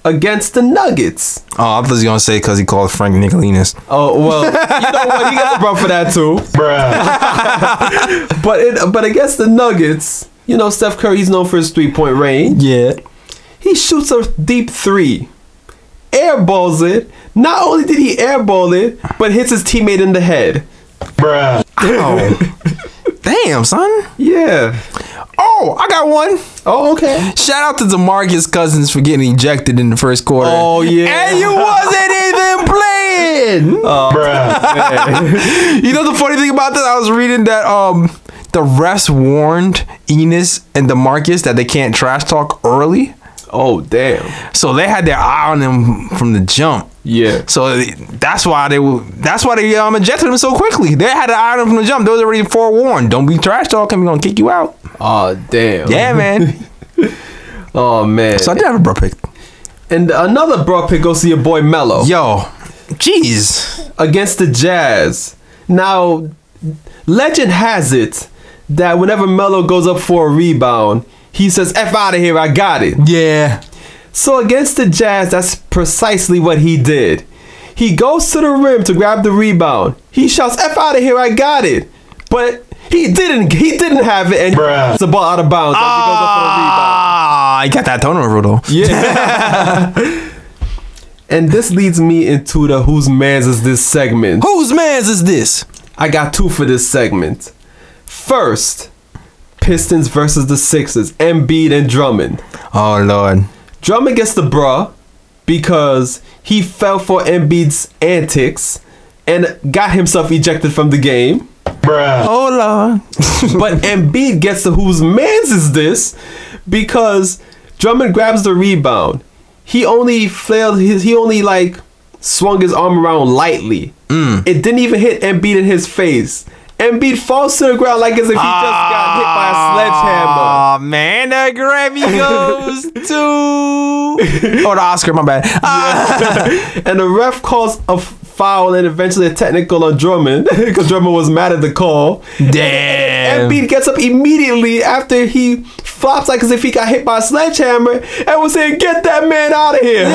against the Nuggets. Oh, I thought he was going to say because he called Frank Nicolinas. Oh, well, you know what? He gets a bro for that too. Bruh. But against the Nuggets, Steph Curry, he's known for his 3-point range. Yeah. He shoots a deep 3. Airballs it. Not only did he airball it, but hits his teammate in the head. Bruh. Oh. Damn, son. Yeah. Oh, I got one. Oh, okay. Shout out to DeMarcus Cousins for getting ejected in the first quarter. Oh, yeah. And you wasn't even playing. Oh, bruh. You know the funny thing about this? I was reading that the refs warned Enes and DeMarcus that they can't trash talk early. Oh, damn. So they had their eye on him from the jump. Yeah. So that's why they ejected him so quickly. They had an eye on him from the jump. They was already forewarned. Don't be trash talking. We're going to kick you out. Oh, damn. Yeah, man. Oh, man. So I did have a bro pick. And another bro pick goes to your boy Melo. Yo. Jeez. Against the Jazz. Now, legend has it that whenever Melo goes up for a rebound, he says, F out of here, I got it. Yeah. So against the Jazz, that's precisely what he did. He goes to the rim to grab the rebound. He shouts, F out of here, I got it. But he didn't have it, and he gets the ball out of bounds as he goes up for the rebound. He got that turnover though. Yeah. And this leads me into the whose mans is this segment. Whose mans is this? I got 2 for this segment. First, Pistons versus the Sixers, Embiid and Drummond. Oh, Lord. Drummond gets the bruh because he fell for Embiid's antics and got himself ejected from the game. Bruh. Oh, Lord. But Embiid gets the whose mans is this because Drummond grabs the rebound. He only swung his arm around lightly. It didn't even hit Embiid in his face. Embiid falls to the ground like as if he just got hit by a sledgehammer. Oh, man, the Grammy goes to... Oh, the Oscar, my bad. And the ref calls a foul and eventually a technical on Drummond because Drummond was mad at the call. Damn. Embiid gets up immediately after he flops like as if he got hit by a sledgehammer and was saying, get that man out of here.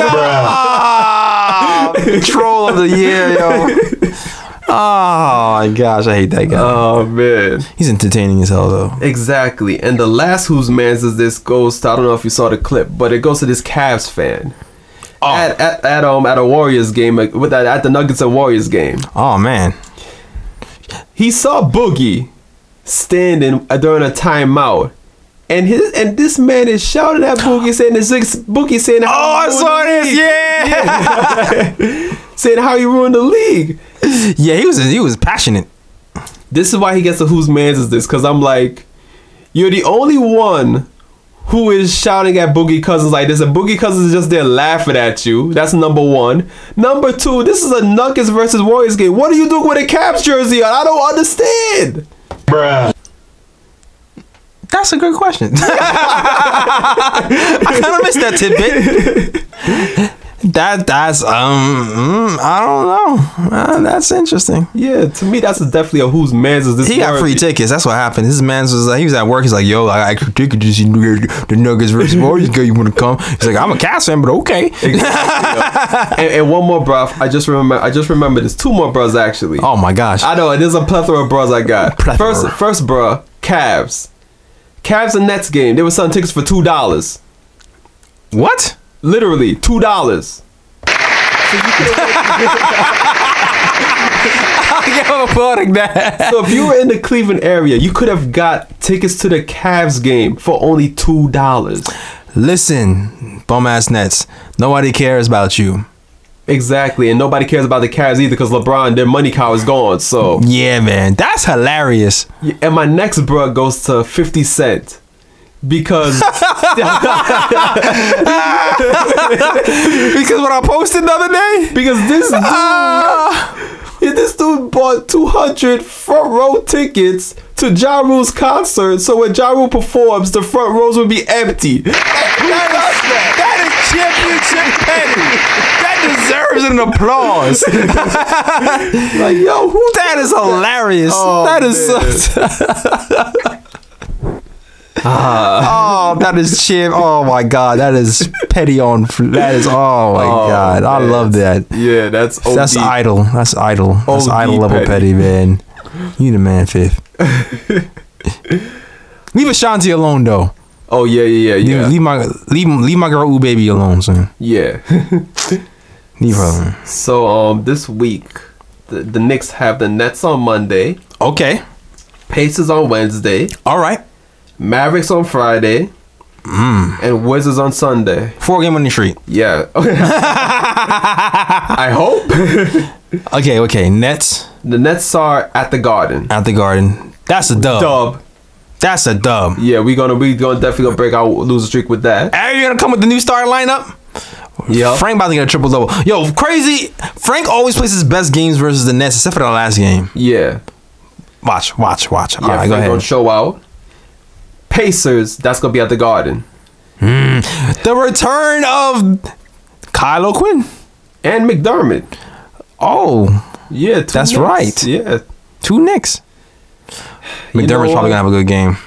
Troll of the year, yo. Oh my gosh, I hate that guy. Oh man, he's entertaining as hell though. Exactly. And the last whose mans is this goes to, I don't know if you saw the clip, but it goes to this Cavs fan. Oh. At a Warriors game at the Nuggets and Warriors game. Oh man, he saw Boogie standing during a timeout. And this man is shouting at Boogie saying I saw this, yeah. Saying how he ruined the league. Yeah, he was passionate. This is why he gets to whose mans is this, because I'm like, you're the only one who is shouting at Boogie Cousins like this, and Boogie Cousins is just there laughing at you. That's number 1. Number 2, this is a Nuggets versus Warriors game. What are you doing with a Cavs jersey on? I don't understand. Bruh. That's a good question. I kind of missed that tidbit. That's I don't know. That's interesting. Yeah, to me that's definitely a whose man's is this. He got free tickets. That's what happened. His man's was like, he was at work. He's like, yo, I got tickets to see the Nuggets versus Warriors. You want to come? He's like, I'm a Cavs fan, but okay. Exactly, and one more, bro. I just remember there's 2 more bros actually. Oh my gosh. I know there's a plethora of bros I got. First, bro, Cavs and Nets game. They were selling tickets for $2. What? Literally $2. So if you were in the Cleveland area, you could have got tickets to the Cavs game for only $2. Listen, bum ass Nets. Nobody cares about you. Exactly, and nobody cares about the Cavs either because LeBron, their money cow is gone. So yeah, man, that's hilarious. And my next bro goes to 50 Cent. Because what I posted the other day? Because this dude bought 200 front row tickets to Ja Rule's concert, so when Ja Rule performs, the front rows would be empty. That is championship petty. That deserves an applause. Like, yo, that is hilarious. Oh, that is so oh, that is chip. Oh my god, that is petty on. That is. Oh my god, I love that. Yeah, that's idle. That's idle. That's idle level petty, man. You the man, Fifth. Leave Ashanti alone, though. Oh yeah. Leave my girl Ooh Baby alone, son. Yeah. Leave her alone. So this week, the Knicks have the Nets on Monday. Okay. Pacers on Wednesday. All right. Mavericks on Friday, and Wizards on Sunday. 4-game winning streak. Yeah. I hope. Okay. Nets. The Nets are at the Garden. That's a dub. That's a dub. Yeah, we gonna definitely gonna break our losing streak with that. Are you gonna come with the new starting lineup? Yeah. Frank about to get a triple double. Yo, crazy. Frank always plays his best games versus the Nets, except for the last game. Yeah. Watch. All right, go ahead. Gonna show out. Pacers, that's gonna be at the Garden. The return of Kyle O'Quinn and McDermott. Oh, yeah, that's Knicks. Right. Yeah, 2 Knicks. McDermott's probably gonna have a good game.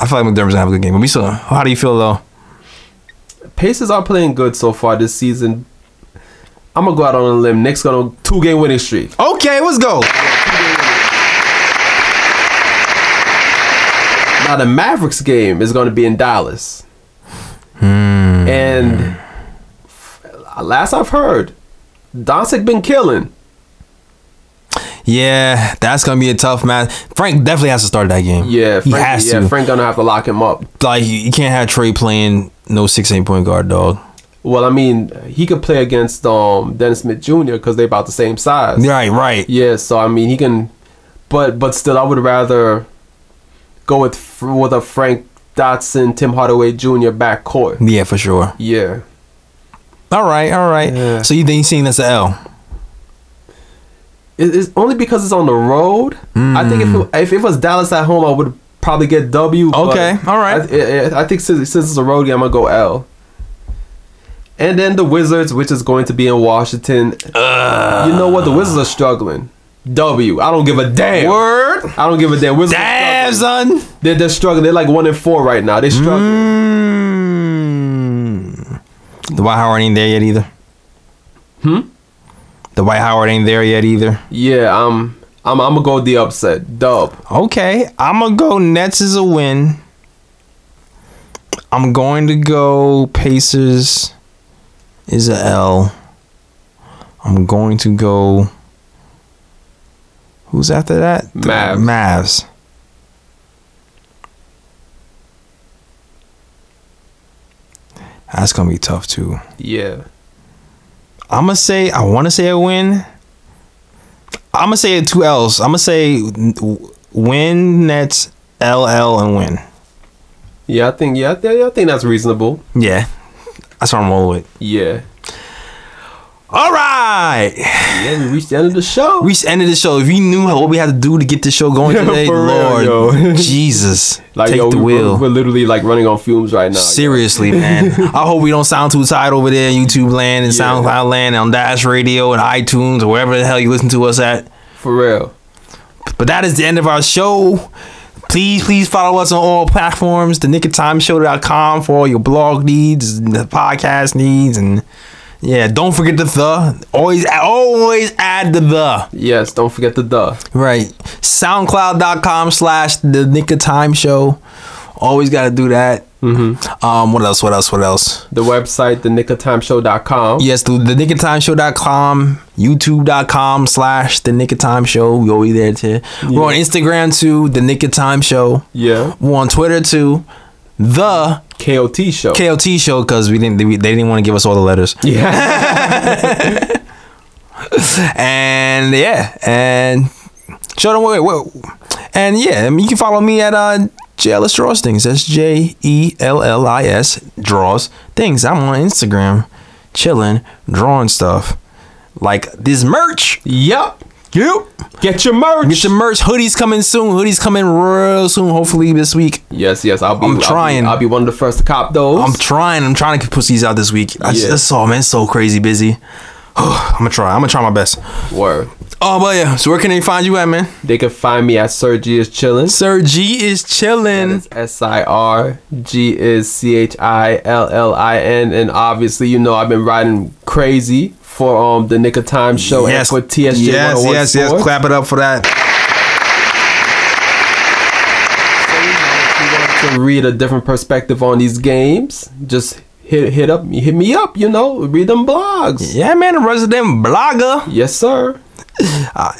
I feel like McDermott's gonna have a good game. But we still. How do you feel though? Pacers are playing good so far this season. I'm gonna go out on a limb. Knicks gonna 2-game winning streak. Okay, let's go. Now the Mavericks game is going to be in Dallas, and last I've heard, Doncic been killing. Yeah, that's gonna be a tough match. Frank definitely has to start that game. Yeah, he has to. Frank gonna have to lock him up. Like you can't have Trey playing no 6'8" point guard, dog. Well, I mean, he could play against Dennis Smith Jr. because they about the same size. Right. Yeah, so I mean, he can, but still, I would rather go with a Frank Dotson, Tim Hardaway Jr. backcourt. Yeah, for sure. Yeah. All right. Yeah. So you think you're seeing that's an L? It's only because it's on the road. I think if it was Dallas at home, I would probably get W. Okay, all right. I think since it's a road game, I'm gonna go L. And then the Wizards, which is going to be in Washington. You know what? The Wizards are struggling. W. I don't give a damn. Word. I don't give a damn. Wizards damn, son. They're struggling. They're like 1-4 right now. They're struggling. Dwight Howard ain't there yet either. Dwight Howard ain't there yet either. Yeah, I'm gonna go the upset. Dub. Okay, I'm gonna go Nets is a win. I'm going to go Pacers is a L. I'm going to go. Who's after that? Mavs. That's gonna be tough too. Yeah. I want to say a win. I'm gonna say 2 L's. I'm gonna say win, Nets, LL, and win. Yeah, I think that's reasonable. Yeah, that's what I'm rolling with. Yeah. All right. Yeah, we reached the end of the show. Reached the end of the show. If you knew what we had to do to get the show going today, For real, Lord, yo. Jesus, Like, take the wheel. We're literally like running on fumes right now. Seriously, man. I hope we don't sound too tired over there in YouTube land and SoundCloud land and on Dash Radio and iTunes or wherever the hell you listen to us at. For real. But that is the end of our show. Please follow us on all platforms, thenickoftimeshow.com for all your blog needs, and the podcast needs, and yeah, don't forget the. Always add the. Yes, don't forget the. Right. SoundCloud.com/thenickoftimeshow. Always got to do that. Mm-hmm. What else? The website, thenickoftimeshow.com. Yes, the thenickoftimeshow.com, youtube.com/thenickoftimeshow. We always there too. Yeah. We're on Instagram too, the Nick of Time Show. Yeah. We're on Twitter too, the KOT Show. KOT Show, because they didn't want to give us all the letters. Yeah. and show them wait. And yeah, I mean, you can follow me at JLS Draws Things. That's JELLIS Draws Things. I'm on Instagram, chilling, drawing stuff like this merch. Yep. Get your merch. Hoodies coming soon. Hoodies coming real soon. Hopefully this week. Yes. I'm trying. I'll be one of the first to cop those. I'm trying to put these out this week. That's all, man. It's so crazy busy. I'm gonna try my best. Word. Oh, but yeah. So where can they find you at, man? They can find me at Sir G is Chillin'. Sir G is Chillin'. SIRG is CHILLIN. And obviously, you know, I've been riding crazy for the Nick of Time Show and for TSJ. Yes. Clap it up for that. So, you know, if you want to read a different perspective on these games, just hit me up, you know, read them blogs. Yeah, man, a resident blogger. Yes, sir.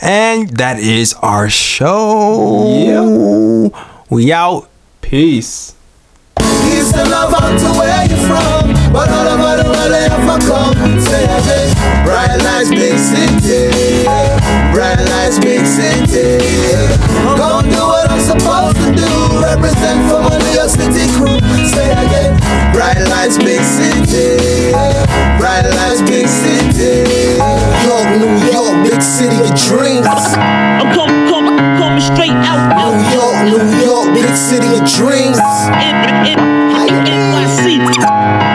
And that is our show. Yeah. We out. Peace. Peace and love out to where you from, but all over the world they ever come. Say again, bright lights, big city, bright lights, big city. Gonna do what I'm supposed to do, represent for my New York City crew. Say again, bright lights, big city, bright lights, big city. New York, big city of dreams. I'm coming straight out. New York, big city of dreams. NYC.